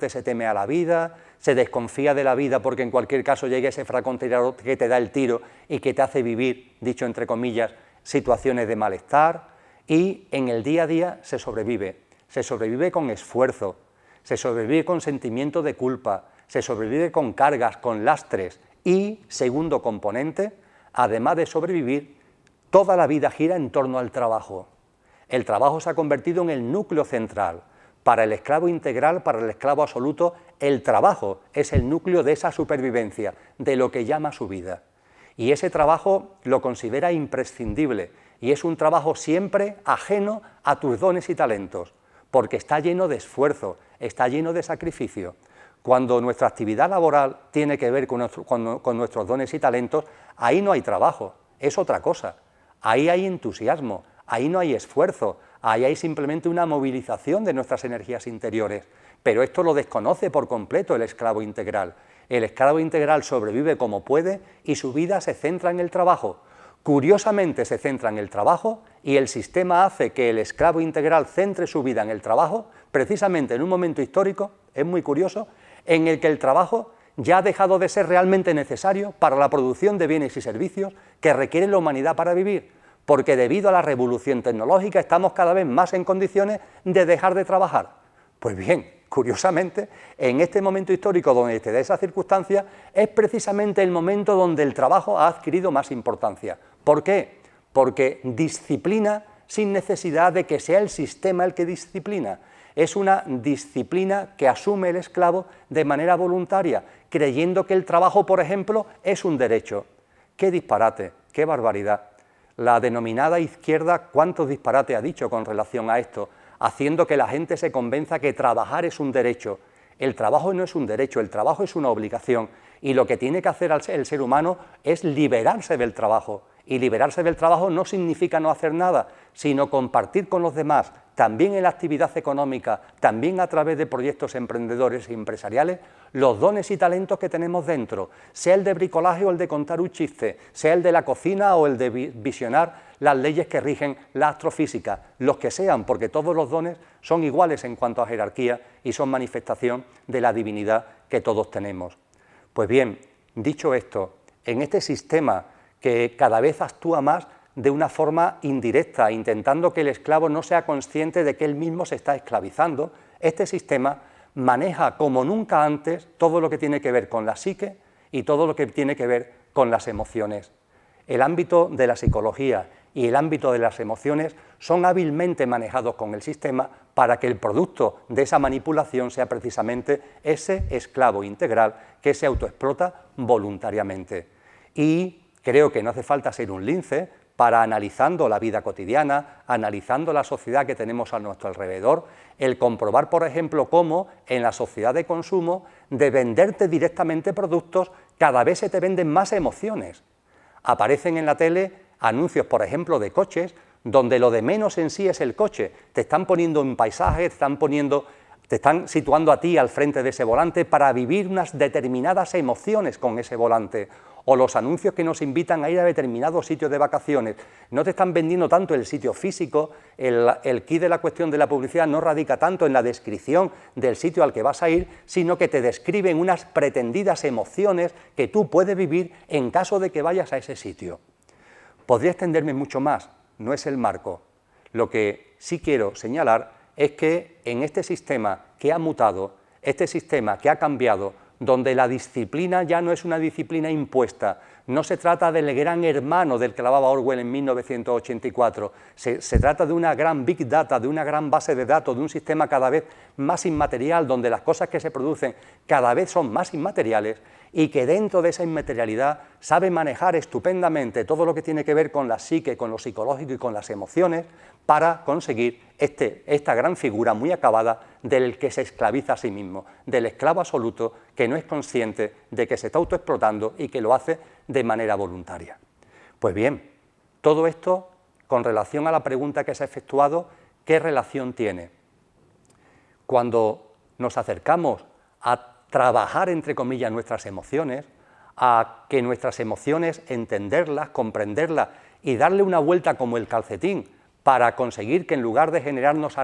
se teme a la vida, se desconfía de la vida porque en cualquier caso llegue ese francotirador que te da el tiro y que te hace vivir, dicho entre comillas, situaciones de malestar, y en el día a día se sobrevive con esfuerzo, se sobrevive con sentimiento de culpa, se sobrevive con cargas, con lastres y, segundo componente, además de sobrevivir, toda la vida gira en torno al trabajo. El trabajo se ha convertido en el núcleo central. Para el esclavo integral, para el esclavo absoluto, el trabajo es el núcleo de esa supervivencia, de lo que llama su vida. Y ese trabajo lo considera imprescindible y es un trabajo siempre ajeno a tus dones y talentos, porque está lleno de esfuerzo, está lleno de sacrificio. Cuando nuestra actividad laboral tiene que ver con nuestros dones y talentos, ahí no hay trabajo, es otra cosa. Ahí hay entusiasmo, ahí no hay esfuerzo, ahí hay simplemente una movilización de nuestras energías interiores. Pero esto lo desconoce por completo el esclavo integral. El esclavo integral sobrevive como puede y su vida se centra en el trabajo. Curiosamente se centra en el trabajo y el sistema hace que el esclavo integral centre su vida en el trabajo, precisamente en un momento histórico, es muy curioso, en el que el trabajo ya ha dejado de ser realmente necesario para la producción de bienes y servicios que requiere la humanidad para vivir, porque debido a la revolución tecnológica estamos cada vez más en condiciones de dejar de trabajar. Pues bien, curiosamente, en este momento histórico donde se da esa circunstancia, es precisamente el momento donde el trabajo ha adquirido más importancia. ¿Por qué? Porque disciplina sin necesidad de que sea el sistema el que disciplina. Es una disciplina que asume el esclavo de manera voluntaria, creyendo que el trabajo, por ejemplo, es un derecho. ¡Qué disparate! ¡Qué barbaridad! La denominada izquierda, ¿cuántos disparates ha dicho con relación a esto? Haciendo que la gente se convenza que trabajar es un derecho. El trabajo no es un derecho, el trabajo es una obligación, y lo que tiene que hacer el ser humano es liberarse del trabajo. Y liberarse del trabajo no significa no hacer nada, sino compartir con los demás, también en la actividad económica, también a través de proyectos emprendedores y empresariales, los dones y talentos que tenemos dentro, sea el de bricolaje o el de contar un chiste, sea el de la cocina o el de visionar las leyes que rigen la astrofísica, los que sean, porque todos los dones son iguales en cuanto a jerarquía y son manifestación de la divinidad que todos tenemos. Pues bien, dicho esto, en este sistema que cada vez actúa más de una forma indirecta, intentando que el esclavo no sea consciente de que él mismo se está esclavizando, este sistema maneja como nunca antes todo lo que tiene que ver con la psique y todo lo que tiene que ver con las emociones. El ámbito de la psicología y el ámbito de las emociones son hábilmente manejados con el sistema para que el producto de esa manipulación sea precisamente ese esclavo integral que se autoexplota voluntariamente. Y creo que no hace falta ser un lince para, analizando la vida cotidiana, analizando la sociedad que tenemos a nuestro alrededor, el comprobar, por ejemplo, cómo en la sociedad de consumo, de venderte directamente productos, cada vez se te venden más emociones. Aparecen en la tele anuncios, por ejemplo, de coches, donde lo de menos en sí es el coche. Te están poniendo un paisaje, te están situando a ti al frente de ese volante para vivir unas determinadas emociones con ese volante. O los anuncios que nos invitan a ir a determinados sitios de vacaciones. No te están vendiendo tanto el sitio físico, el quid de la cuestión de la publicidad no radica tanto en la descripción del sitio al que vas a ir, sino que te describen unas pretendidas emociones que tú puedes vivir en caso de que vayas a ese sitio. Podría extenderme mucho más, no es el marco. Lo que sí quiero señalar es que en este sistema que ha mutado, este sistema que ha cambiado, donde la disciplina ya no es una disciplina impuesta, no se trata del gran hermano del que hablaba Orwell en 1984, se trata de una gran big data, de una gran base de datos, de un sistema cada vez más inmaterial, donde las cosas que se producen cada vez son más inmateriales y que dentro de esa inmaterialidad sabe manejar estupendamente todo lo que tiene que ver con la psique, con lo psicológico y con las emociones para conseguir esta gran figura muy acabada del que se esclaviza a sí mismo, del esclavo absoluto que no es consciente de que se está autoexplotando y que lo hace de manera voluntaria. Pues bien, todo esto con relación a la pregunta que se ha efectuado, ¿qué relación tiene? Cuando nos acercamos a trabajar, entre comillas, nuestras emociones, a que nuestras emociones, entenderlas, comprenderlas y darle una vuelta como el calcetín para conseguir que en lugar de generarnos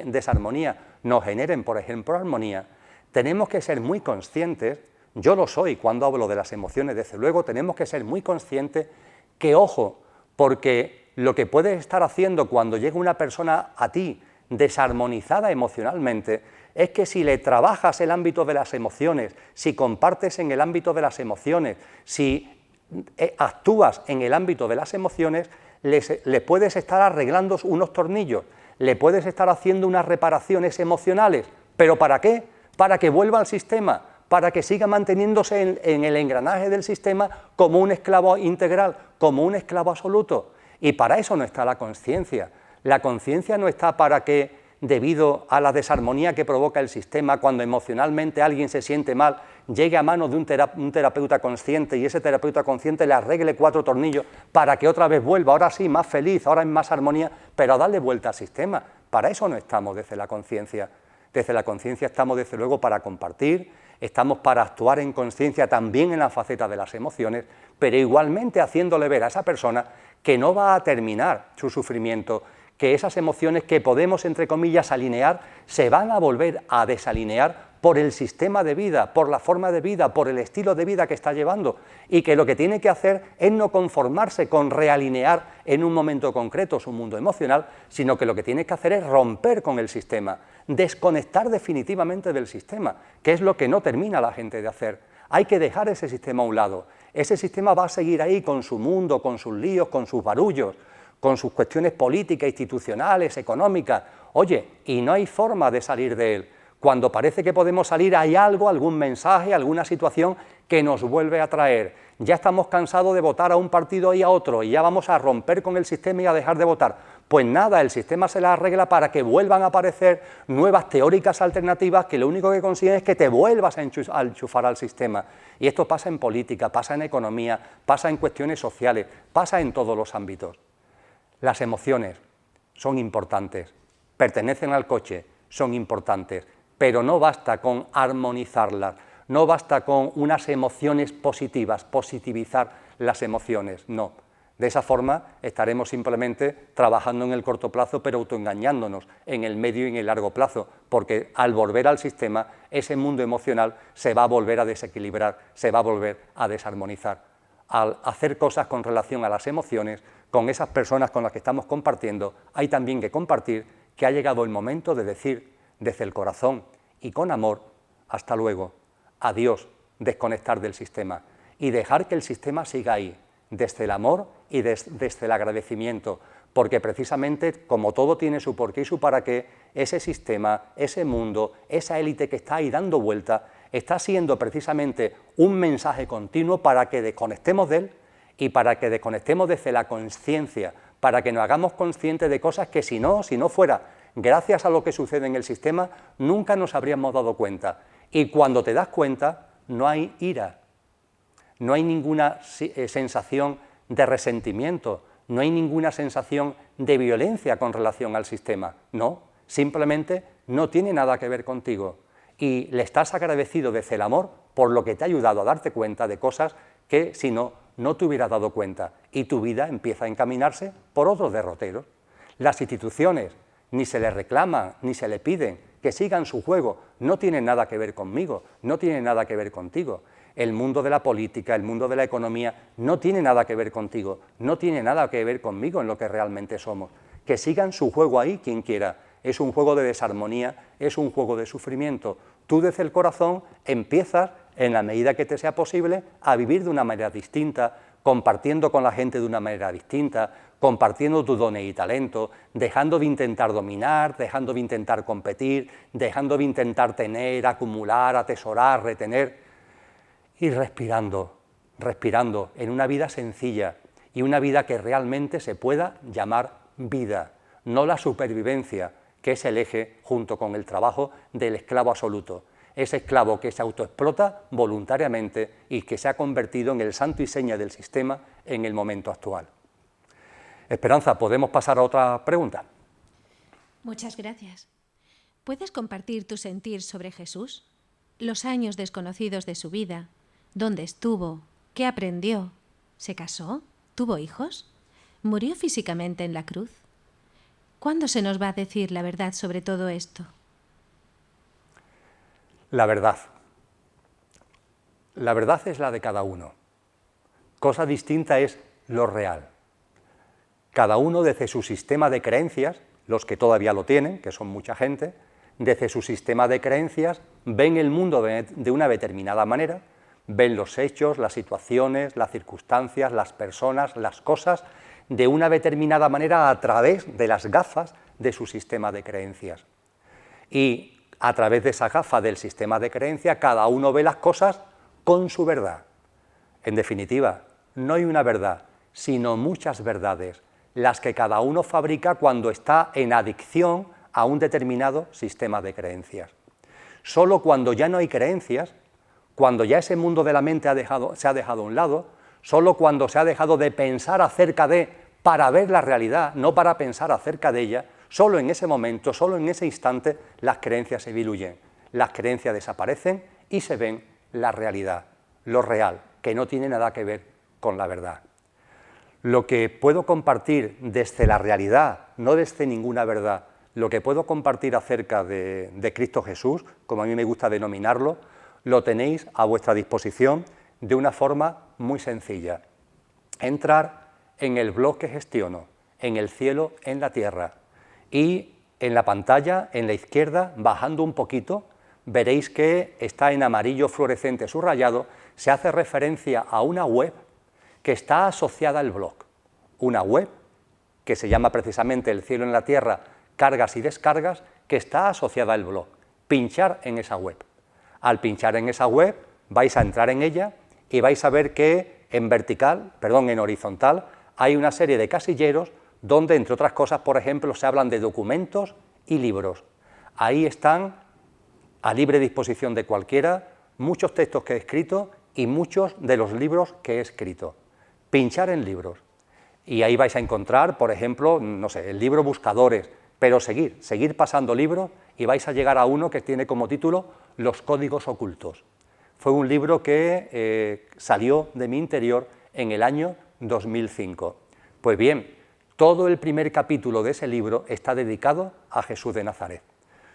desarmonía, nos generen, por ejemplo, armonía, tenemos que ser muy conscientes, yo lo soy cuando hablo de las emociones, desde luego, tenemos que ser muy conscientes que, ojo, porque lo que puedes estar haciendo cuando llega una persona a ti desarmonizada emocionalmente, es que si le trabajas el ámbito de las emociones, si compartes en el ámbito de las emociones, si actúas en el ámbito de las emociones, le puedes estar arreglando unos tornillos, le puedes estar haciendo unas reparaciones emocionales, ¿pero para qué? Para que vuelva al sistema, para que siga manteniéndose en el engranaje del sistema como un esclavo integral, como un esclavo absoluto. Y para eso no está la conciencia. La conciencia no está para que, debido a la desarmonía que provoca el sistema, cuando emocionalmente alguien se siente mal, llegue a manos de un terapeuta consciente y ese terapeuta consciente le arregle 4 tornillos para que otra vez vuelva, ahora sí, más feliz, ahora en más armonía, pero a darle vuelta al sistema. Para eso no estamos desde la conciencia. Desde la conciencia estamos, desde luego, para compartir, estamos para actuar en conciencia también en la faceta de las emociones, pero igualmente haciéndole ver a esa persona que no va a terminar su sufrimiento, que esas emociones que podemos, entre comillas, alinear, se van a volver a desalinear por el sistema de vida, por la forma de vida, por el estilo de vida que está llevando, y que lo que tiene que hacer es no conformarse con realinear en un momento concreto su mundo emocional, sino que lo que tiene que hacer es romper con el sistema, desconectar definitivamente del sistema, que es lo que no termina la gente de hacer. Hay que dejar ese sistema a un lado. Ese sistema va a seguir ahí con su mundo, con sus líos, con sus barullos, con sus cuestiones políticas, institucionales, económicas. Oye, y no hay forma de salir de él. Cuando parece que podemos salir, hay algo, algún mensaje, alguna situación que nos vuelve a traer. Ya estamos cansados de votar a un partido y a otro, y ya vamos a romper con el sistema y a dejar de votar. Pues nada, el sistema se la arregla para que vuelvan a aparecer nuevas teóricas alternativas que lo único que consiguen es que te vuelvas a enchufar al sistema. Y esto pasa en política, pasa en economía, pasa en cuestiones sociales, pasa en todos los ámbitos. Las emociones son importantes, pertenecen al coche, son importantes, pero no basta con armonizarlas, no basta con unas emociones positivas, positivizar las emociones, no. De esa forma estaremos simplemente trabajando en el corto plazo, pero autoengañándonos en el medio y en el largo plazo, porque al volver al sistema, ese mundo emocional se va a volver a desequilibrar, se va a volver a desarmonizar. Al hacer cosas con relación a las emociones, con esas personas con las que estamos compartiendo, hay también que compartir que ha llegado el momento de decir desde el corazón y con amor, hasta luego, adiós, desconectar del sistema y dejar que el sistema siga ahí, desde el amor y desde el agradecimiento, porque precisamente como todo tiene su porqué y su para qué, ese sistema, ese mundo, esa élite que está ahí dando vuelta, está siendo precisamente un mensaje continuo para que desconectemos de él y para que desconectemos desde la consciencia, para que nos hagamos conscientes de cosas que si no fuera gracias a lo que sucede en el sistema, nunca nos habríamos dado cuenta. Y cuando te das cuenta, no hay ira, no hay ninguna sensación de resentimiento, no hay ninguna sensación de violencia con relación al sistema, no, simplemente no tiene nada que ver contigo. Y le estás agradecido desde el amor por lo que te ha ayudado a darte cuenta de cosas que si no te hubieras dado cuenta, y tu vida empieza a encaminarse por otros derroteros. Las instituciones ni se les reclama, ni se le piden que sigan su juego, no tienen nada que ver conmigo, no tienen nada que ver contigo. El mundo de la política, el mundo de la economía, no tiene nada que ver contigo, no tiene nada que ver conmigo en lo que realmente somos. Que sigan su juego ahí quien quiera. Es un juego de desarmonía, es un juego de sufrimiento. Tú desde el corazón empiezas, en la medida que te sea posible, a vivir de una manera distinta, compartiendo con la gente de una manera distinta, compartiendo tus dones y talentos, dejando de intentar dominar, dejando de intentar competir, dejando de intentar tener, acumular, atesorar, retener, y respirando en una vida sencilla y una vida que realmente se pueda llamar vida, no la supervivencia, que es el eje, junto con el trabajo, del esclavo absoluto. Ese esclavo que se autoexplota voluntariamente y que se ha convertido en el santo y seña del sistema en el momento actual. Esperanza, ¿podemos pasar a otra pregunta? Muchas gracias. ¿Puedes compartir tu sentir sobre Jesús? Los años desconocidos de su vida, dónde estuvo, qué aprendió, ¿se casó? ¿Tuvo hijos? ¿Murió físicamente en la cruz? ¿Cuándo se nos va a decir la verdad sobre todo esto? La verdad. La verdad es la de cada uno. Cosa distinta es lo real. Cada uno desde su sistema de creencias, los que todavía lo tienen, que son mucha gente, desde su sistema de creencias ven el mundo de una determinada manera, ven los hechos, las situaciones, las circunstancias, las personas, las cosas, de una determinada manera a través de las gafas de su sistema de creencias. Y a través de esa gafa del sistema de creencias, cada uno ve las cosas con su verdad. En definitiva, no hay una verdad, sino muchas verdades, las que cada uno fabrica cuando está en adicción a un determinado sistema de creencias. Solo cuando ya no hay creencias, cuando ya ese mundo de la mente se ha dejado a un lado, solo cuando se ha dejado de pensar acerca de, para ver la realidad, no para pensar acerca de ella, solo en ese momento, solo en ese instante, las creencias se diluyen, las creencias desaparecen y se ven la realidad, lo real, que no tiene nada que ver con la verdad. Lo que puedo compartir desde la realidad, no desde ninguna verdad, lo que puedo compartir acerca de Cristo Jesús, como a mí me gusta denominarlo, lo tenéis a vuestra disposición de una forma muy sencilla. Entrar en el blog que gestiono, en el cielo, en la tierra, y en la pantalla, en la izquierda, bajando un poquito, veréis que está en amarillo fluorescente subrayado, se hace referencia a una web que está asociada al blog, una web que se llama precisamente El cielo en la tierra, cargas y descargas, que está asociada al blog. Pinchar en esa web. Al pinchar en esa web vais a entrar en ella y vais a ver que en horizontal, hay una serie de casilleros donde, entre otras cosas, por ejemplo, se hablan de documentos y libros. Ahí están, a libre disposición de cualquiera, muchos textos que he escrito y muchos de los libros que he escrito. Pinchar en libros. Y ahí vais a encontrar, por ejemplo, no sé, el libro Buscadores, pero seguir pasando libros y vais a llegar a uno que tiene como título Los códigos ocultos. Fue un libro que salió de mi interior en el año 2005. Pues bien, todo el primer capítulo de ese libro está dedicado a Jesús de Nazaret.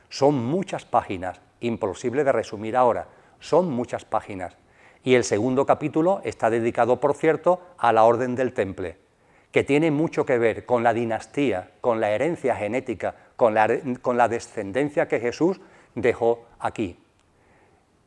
Son muchas páginas, imposible de resumir ahora, son muchas páginas. Y el segundo capítulo está dedicado, por cierto, a la Orden del Temple, que tiene mucho que ver con la dinastía, con la herencia genética, con la descendencia que Jesús dejó aquí.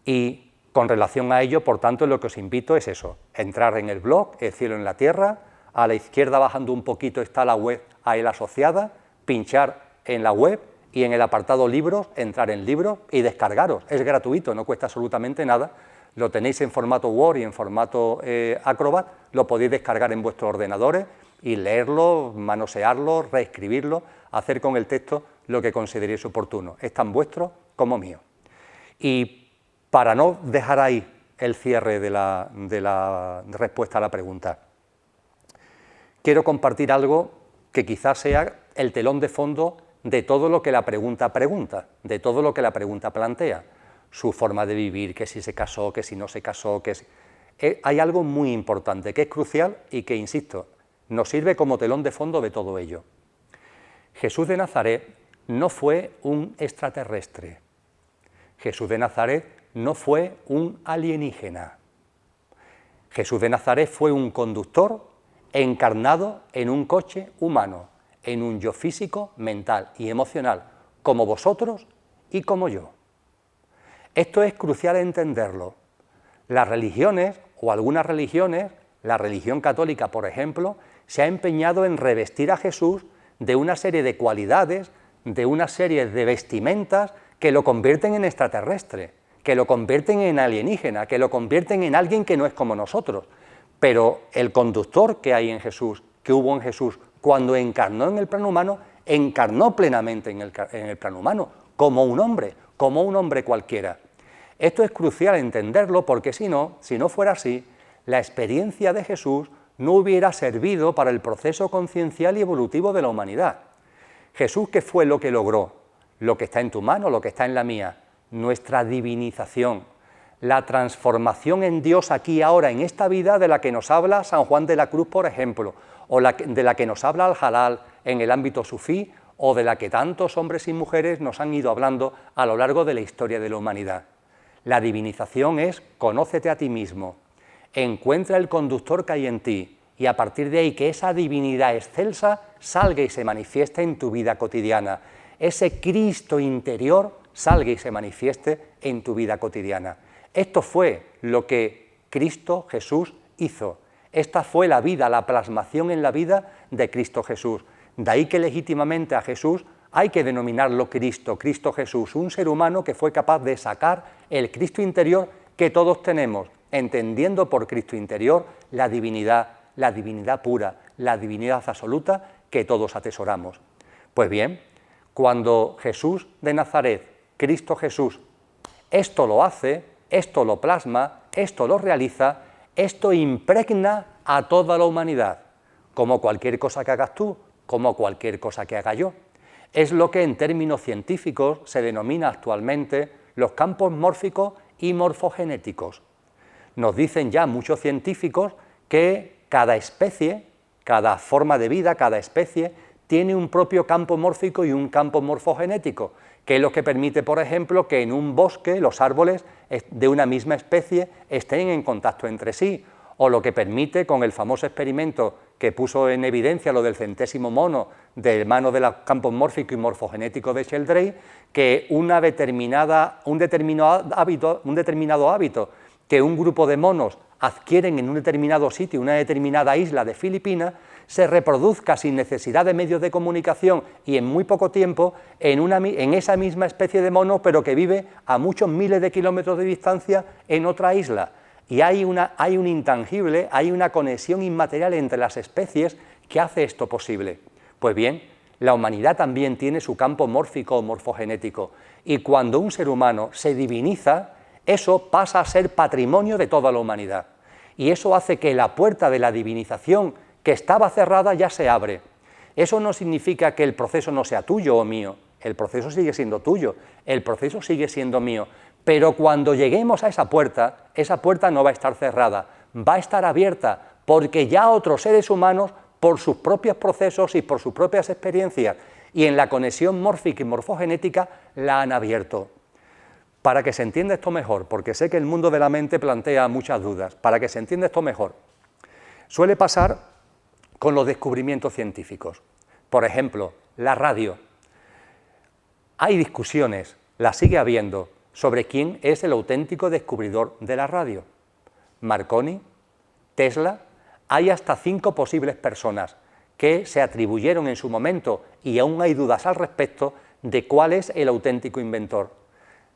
Y con relación a ello, por tanto, lo que os invito es eso, entrar en el blog, El cielo en la tierra, a la izquierda bajando un poquito está la web a él asociada, pinchar en la web y en el apartado libros, entrar en libros y descargaros, es gratuito, no cuesta absolutamente nada, Lo tenéis en formato Word y en formato Acrobat, lo podéis descargar en vuestros ordenadores y leerlo, manosearlo, reescribirlo, hacer con el texto lo que consideréis oportuno. Es tan vuestro como mío. Y para no dejar ahí el cierre de la respuesta a la pregunta, quiero compartir algo que quizás sea el telón de fondo de todo lo que la pregunta de todo lo que la pregunta plantea. Su forma de vivir, que si se casó, que si no se casó, que si... Hay algo muy importante, que es crucial y que, insisto, nos sirve como telón de fondo de todo ello. Jesús de Nazaret no fue un extraterrestre. Jesús de Nazaret no fue un alienígena. Jesús de Nazaret fue un conductor encarnado en un coche humano, en un yo físico, mental y emocional, como vosotros y como yo. Esto es crucial entenderlo. Las religiones, o algunas religiones, la religión católica, por ejemplo, se ha empeñado en revestir a Jesús de una serie de cualidades, de una serie de vestimentas que lo convierten en extraterrestre, que lo convierten en alienígena, que lo convierten en alguien que no es como nosotros. Pero el conductor que hay en Jesús, que hubo en Jesús, cuando encarnó en el plano humano, encarnó plenamente en el plano humano, como un hombre cualquiera. Esto es crucial entenderlo porque si no fuera así, la experiencia de Jesús no hubiera servido para el proceso conciencial y evolutivo de la humanidad. Jesús, ¿qué fue lo que logró? Lo que está en tu mano, lo que está en la mía, nuestra divinización, la transformación en Dios aquí y ahora, en esta vida de la que nos habla San Juan de la Cruz, por ejemplo, o de la que nos habla Al-Jalal en el ámbito sufí, o de la que tantos hombres y mujeres nos han ido hablando a lo largo de la historia de la humanidad. La divinización es conócete a ti mismo, encuentra el conductor que hay en ti y a partir de ahí que esa divinidad excelsa salga y se manifieste en tu vida cotidiana. Ese Cristo interior salga y se manifieste en tu vida cotidiana. Esto fue lo que Cristo Jesús hizo. Esta fue la vida, la plasmación en la vida de Cristo Jesús. De ahí que legítimamente a Jesús hay que denominarlo Cristo, Cristo Jesús, un ser humano que fue capaz de sacar el Cristo interior que todos tenemos, entendiendo por Cristo interior la divinidad pura, la divinidad absoluta que todos atesoramos. Pues bien, cuando Jesús de Nazaret, Cristo Jesús, esto lo hace, esto lo plasma, esto lo realiza, esto impregna a toda la humanidad, como cualquier cosa que hagas tú, como cualquier cosa que haga yo. Es lo que en términos científicos se denomina actualmente los campos mórficos y morfogenéticos. Nos dicen ya muchos científicos que cada especie, cada forma de vida, cada especie, tiene un propio campo mórfico y un campo morfogenético, que es lo que permite, por ejemplo, que en un bosque los árboles de una misma especie estén en contacto entre sí, o lo que permite, con el famoso experimento que puso en evidencia lo del centésimo mono de mano de los campos mórficos y morfogenéticos de Sheldrake, que un determinado hábito que un grupo de monos adquieren en un determinado sitio, una determinada isla de Filipinas, se reproduzca sin necesidad de medios de comunicación y en muy poco tiempo en esa misma especie de mono, pero que vive a muchos miles de kilómetros de distancia en otra isla. Y hay un intangible, hay una conexión inmaterial entre las especies que hace esto posible. Pues bien, la humanidad también tiene su campo mórfico o morfogenético, y cuando un ser humano se diviniza, eso pasa a ser patrimonio de toda la humanidad. Y eso hace que la puerta de la divinización, que estaba cerrada, ya se abre. Eso no significa que el proceso no sea tuyo o mío, el proceso sigue siendo tuyo, el proceso sigue siendo mío, pero cuando lleguemos a esa puerta no va a estar cerrada, va a estar abierta, porque ya otros seres humanos, por sus propios procesos y por sus propias experiencias, y en la conexión mórfica y morfogenética, la han abierto. Para que se entienda esto mejor, porque sé que el mundo de la mente plantea muchas dudas, para que se entienda esto mejor, suele pasar con los descubrimientos científicos. Por ejemplo, la radio. Hay discusiones, las sigue habiendo, sobre quién es el auténtico descubridor de la radio. Marconi, Tesla, hay hasta 5 posibles personas que se atribuyeron en su momento, y aún hay dudas al respecto, de cuál es el auténtico inventor.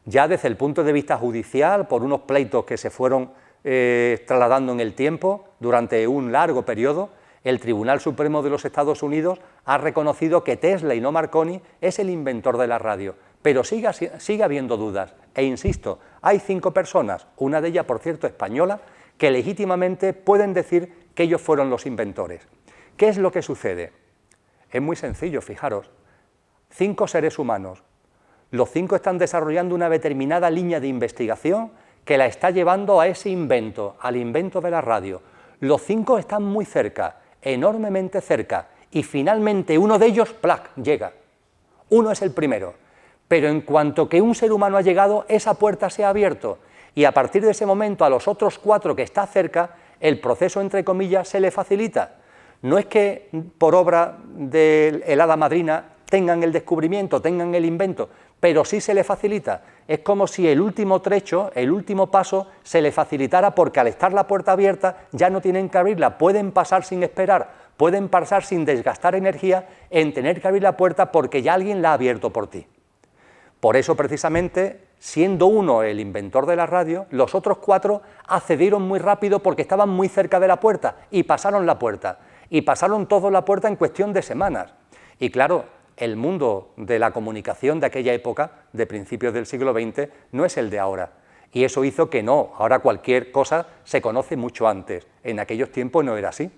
Ya desde el punto de vista judicial, por unos pleitos que se fueron trasladando en el tiempo durante un largo periodo, el Tribunal Supremo de los Estados Unidos ha reconocido que Tesla y no Marconi es el inventor de la radio, pero sigue habiendo dudas. E insisto, hay 5 personas, una de ellas, por cierto, española, que legítimamente pueden decir que ellos fueron los inventores. ¿Qué es lo que sucede? Es muy sencillo, fijaros. 5 seres humanos. Los 5 están desarrollando una determinada línea de investigación que la está llevando a ese invento, al invento de la radio. Los 5 están muy cerca, enormemente cerca, y finalmente uno de ellos, ¡plac!, llega. Uno es el primero, pero en cuanto que un ser humano ha llegado, esa puerta se ha abierto, y a partir de ese momento a los otros 4 que está cerca, el proceso, entre comillas, se le facilita. No es que por obra del hada madrina tengan el descubrimiento, tengan el invento, pero sí se le facilita. Es como si el último trecho, el último paso, se le facilitara porque al estar la puerta abierta ya no tienen que abrirla, pueden pasar sin esperar, pueden pasar sin desgastar energía en tener que abrir la puerta porque ya alguien la ha abierto por ti. Por eso, precisamente, siendo uno el inventor de la radio, los otros 4 accedieron muy rápido porque estaban muy cerca de la puerta y pasaron la puerta. Y pasaron todos la puerta en cuestión de semanas. Y claro, el mundo de la comunicación de aquella época, de principios del siglo XX, no es el de ahora. Y eso hizo que no, ahora cualquier cosa se conoce mucho antes. En aquellos tiempos no era así.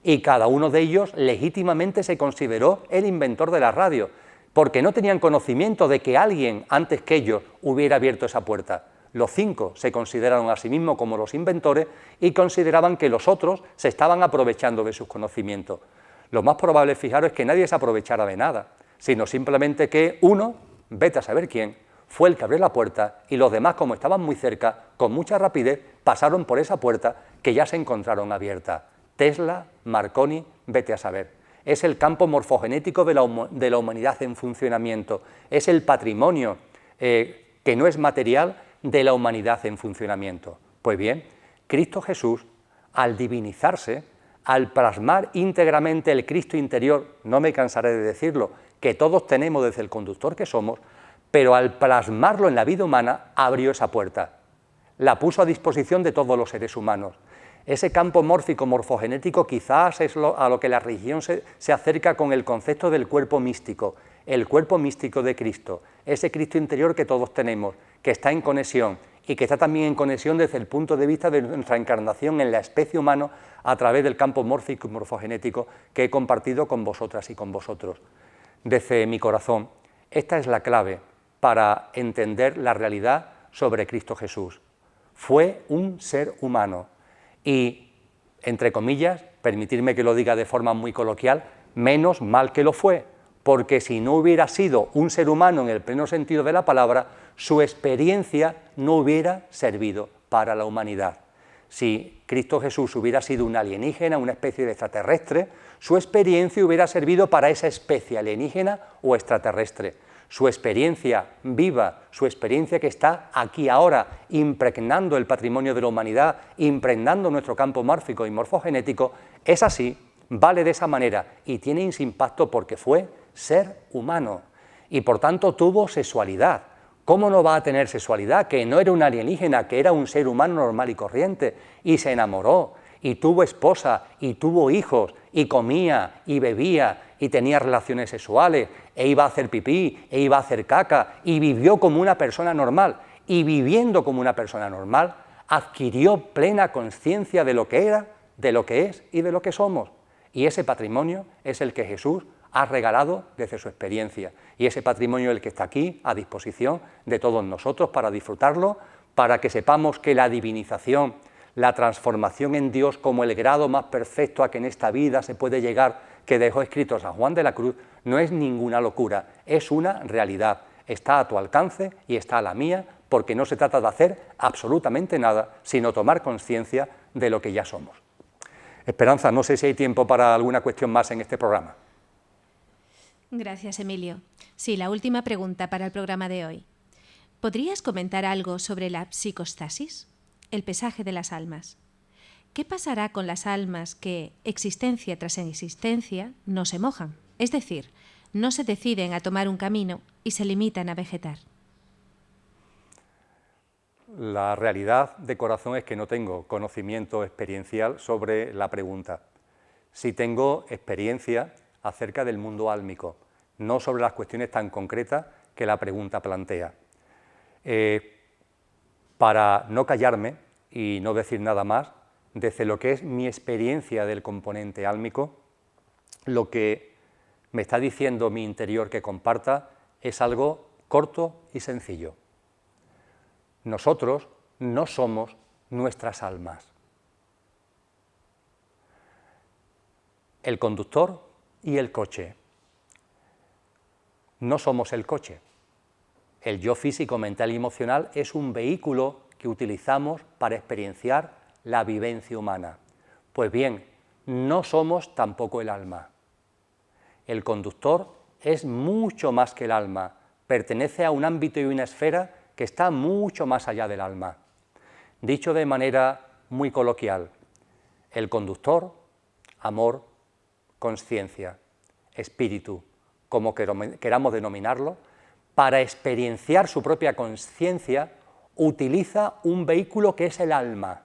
Y cada uno de ellos legítimamente se consideró el inventor de la radio, porque no tenían conocimiento de que alguien antes que ellos hubiera abierto esa puerta. Los 5 se consideraron a sí mismos como los inventores y consideraban que los otros se estaban aprovechando de sus conocimientos. Lo más probable, fijaros, es que nadie se aprovechara de nada, sino simplemente que uno, vete a saber quién, fue el que abrió la puerta y los demás, como estaban muy cerca, con mucha rapidez, pasaron por esa puerta que ya se encontraron abierta. Tesla, Marconi, vete a saber. Es el campo morfogenético de la humanidad en funcionamiento, es el patrimonio que no es material de la humanidad en funcionamiento. Pues bien, Cristo Jesús, al divinizarse, al plasmar íntegramente el Cristo interior, no me cansaré de decirlo, que todos tenemos desde el conductor que somos, pero al plasmarlo en la vida humana, abrió esa puerta, la puso a disposición de todos los seres humanos. Ese campo mórfico, morfogenético, quizás es a lo que la religión se acerca con el concepto del cuerpo místico, el cuerpo místico de Cristo, ese Cristo interior que todos tenemos, que está en conexión y que está también en conexión desde el punto de vista de nuestra encarnación en la especie humana a través del campo mórfico y morfogenético que he compartido con vosotras y con vosotros. Desde mi corazón, esta es la clave para entender la realidad sobre Cristo Jesús. Fue un ser humano. Y, entre comillas, permitirme que lo diga de forma muy coloquial, menos mal que lo fue, porque si no hubiera sido un ser humano en el pleno sentido de la palabra, su experiencia no hubiera servido para la humanidad. Si Cristo Jesús hubiera sido un alienígena, una especie de extraterrestre, su experiencia hubiera servido para esa especie alienígena o extraterrestre. Su experiencia viva, su experiencia que está aquí ahora, impregnando el patrimonio de la humanidad, impregnando nuestro campo mórfico y morfogenético, es así, vale de esa manera y tiene ese impacto porque fue ser humano y por tanto tuvo sexualidad. ¿Cómo no va a tener sexualidad? Que no era un alienígena, que era un ser humano normal y corriente y se enamoró y tuvo esposa y tuvo hijos y comía y bebía y tenía relaciones sexuales, e iba a hacer pipí, e iba a hacer caca, y vivió como una persona normal. Y viviendo como una persona normal, adquirió plena conciencia de lo que era, de lo que es y de lo que somos. Y ese patrimonio es el que Jesús ha regalado desde su experiencia. Y ese patrimonio es el que está aquí, a disposición de todos nosotros, para disfrutarlo, para que sepamos que la divinización, la transformación en Dios como el grado más perfecto a que en esta vida se puede llegar, que dejó escrito San Juan de la Cruz, no es ninguna locura, es una realidad, está a tu alcance y está a la mía, porque no se trata de hacer absolutamente nada, sino tomar conciencia de lo que ya somos. Esperanza, no sé si hay tiempo para alguna cuestión más en este programa. Gracias, Emilio. Sí, la última pregunta para el programa de hoy. ¿Podrías comentar algo sobre la psicostasis, el pesaje de las almas? ¿Qué pasará con las almas que, existencia tras existencia, no se mojan? Es decir, no se deciden a tomar un camino y se limitan a vegetar. la realidad de corazón es que no tengo conocimiento experiencial sobre la pregunta. Sí tengo experiencia acerca del mundo álmico, no sobre las cuestiones tan concretas que la pregunta plantea. Para no callarme y no decir nada más, desde lo que es mi experiencia del componente álmico, lo que me está diciendo mi interior que comparta es algo corto y sencillo. Nosotros no somos nuestras almas. El conductor y el coche. No somos el coche. El yo físico, mental y emocional es un vehículo que utilizamos para experienciar la vivencia humana. Pues bien, no somos tampoco el alma. El conductor es mucho más que el alma, pertenece a un ámbito y una esfera que está mucho más allá del alma. Dicho de manera muy coloquial, el conductor, amor, conciencia, espíritu, como queramos denominarlo, para experienciar su propia conciencia, utiliza un vehículo que es el alma.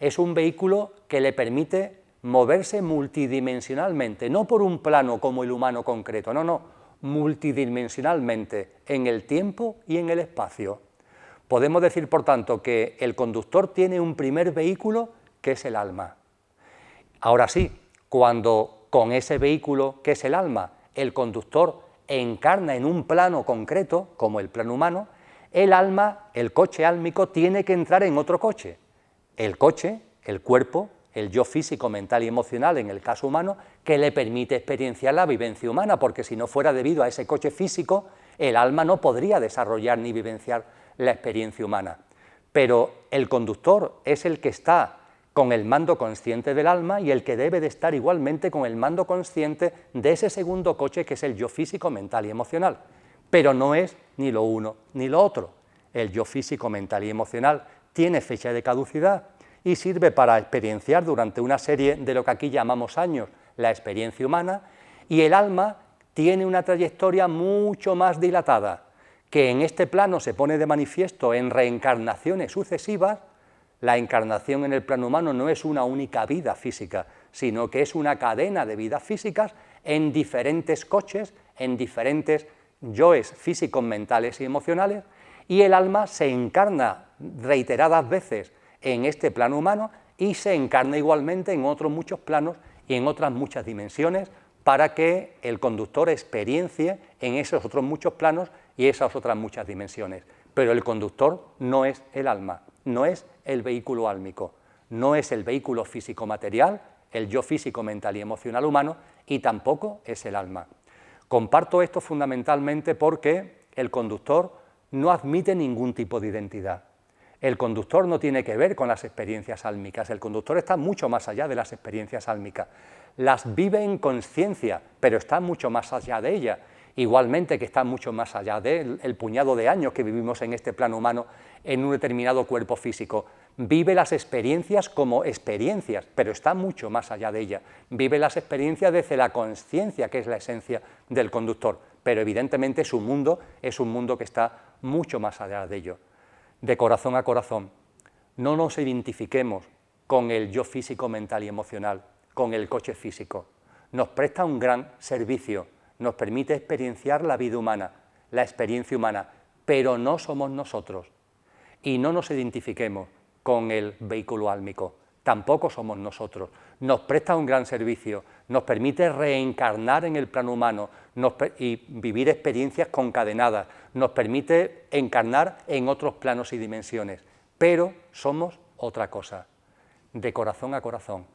Es un vehículo que le permite moverse multidimensionalmente, no por un plano como el humano concreto, no, multidimensionalmente, en el tiempo y en el espacio. Podemos decir, por tanto, que el conductor tiene un primer vehículo que es el alma. Ahora sí, cuando con ese vehículo que es el alma, el conductor encarna en un plano concreto, como el plano humano, el alma, el coche álmico, tiene que entrar en otro coche. El coche, el cuerpo, el yo físico, mental y emocional, en el caso humano, que le permite experienciar la vivencia humana, porque si no fuera debido a ese coche físico, el alma no podría desarrollar ni vivenciar la experiencia humana. Pero el conductor es el que está con el mando consciente del alma y el que debe de estar igualmente con el mando consciente de ese segundo coche que es el yo físico, mental y emocional. Pero no es ni lo uno ni lo otro. El yo físico, mental y emocional tiene fecha de caducidad y sirve para experienciar durante una serie de lo que aquí llamamos años la experiencia humana, y el alma tiene una trayectoria mucho más dilatada, que en este plano se pone de manifiesto en reencarnaciones sucesivas. La encarnación en el plano humano no es una única vida física, sino que es una cadena de vidas físicas en diferentes coches, en diferentes yoes físicos, mentales y emocionales, y el alma se encarna reiteradas veces en este plano humano y se encarna igualmente en otros muchos planos y en otras muchas dimensiones para que el conductor experiencie en esos otros muchos planos y esas otras muchas dimensiones. Pero el conductor no es el alma, no es el vehículo álmico, no es el vehículo físico-material, el yo físico, mental y emocional humano, y tampoco es el alma. Comparto esto fundamentalmente porque el conductor no admite ningún tipo de identidad. El conductor no tiene que ver con las experiencias álmicas, el conductor está mucho más allá de las experiencias álmicas. Las vive en conciencia, pero está mucho más allá de ellas. Igualmente que está mucho más allá del puñado de años que vivimos en este plano humano en un determinado cuerpo físico. Vive las experiencias como experiencias, pero está mucho más allá de ellas. Vive las experiencias desde la conciencia, que es la esencia del conductor, pero evidentemente su mundo es un mundo que está mucho más allá de ello. De corazón a corazón, no nos identifiquemos con el yo físico, mental y emocional, con el coche físico. Nos presta un gran servicio, nos permite experienciar la vida humana, la experiencia humana, pero no somos nosotros. Y no nos identifiquemos con el vehículo álmico, tampoco somos nosotros. Nos presta un gran servicio, nos permite reencarnar en el plano humano y vivir experiencias concadenadas, nos permite encarnar en otros planos y dimensiones, pero somos otra cosa. De corazón a corazón,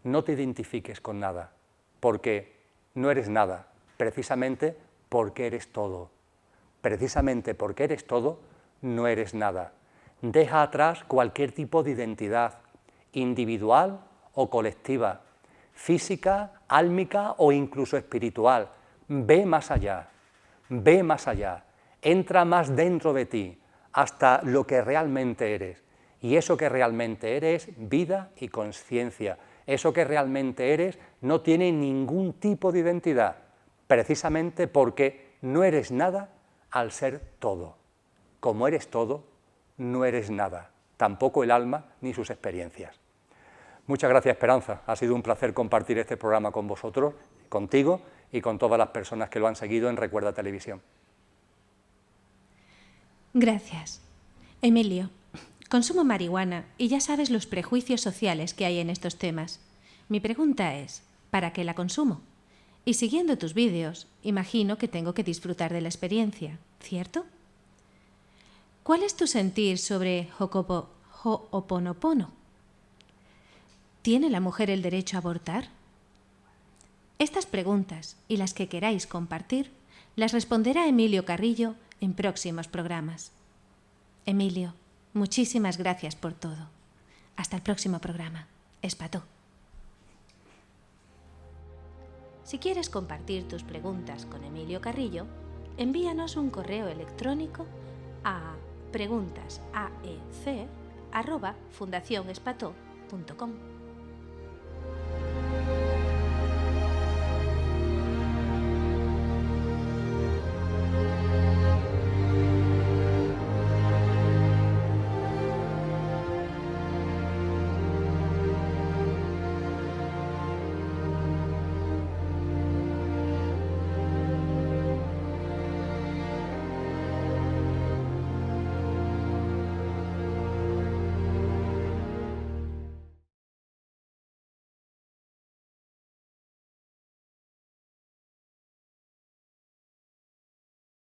no te identifiques con nada, porque no eres nada, precisamente porque eres todo. Precisamente porque eres todo, no eres nada. Deja atrás cualquier tipo de identidad, individual o colectiva, física, álmica o incluso espiritual. Ve más allá, entra más dentro de ti, hasta lo que realmente eres. Y eso que realmente eres, vida y conciencia. Eso que realmente eres no tiene ningún tipo de identidad, precisamente porque no eres nada al ser todo. Como eres todo, no eres nada, tampoco el alma ni sus experiencias. Muchas gracias, Esperanza. Ha sido un placer compartir este programa con vosotros, contigo y con todas las personas que lo han seguido en Recuerda Televisión. Gracias. Emilio, consumo marihuana y ya sabes los prejuicios sociales que hay en estos temas. Mi pregunta es, ¿para qué la consumo? Y siguiendo tus vídeos, imagino que tengo que disfrutar de la experiencia, ¿cierto? ¿Cuál es tu sentir sobre Ho'oponopono? ¿Tiene la mujer el derecho a abortar? Estas preguntas y las que queráis compartir las responderá Emilio Carrillo en próximos programas. Emilio, muchísimas gracias por todo. Hasta el próximo programa. Espató. Si quieres compartir tus preguntas con Emilio Carrillo, envíanos un correo electrónico a preguntasaec@fundacionespató.com.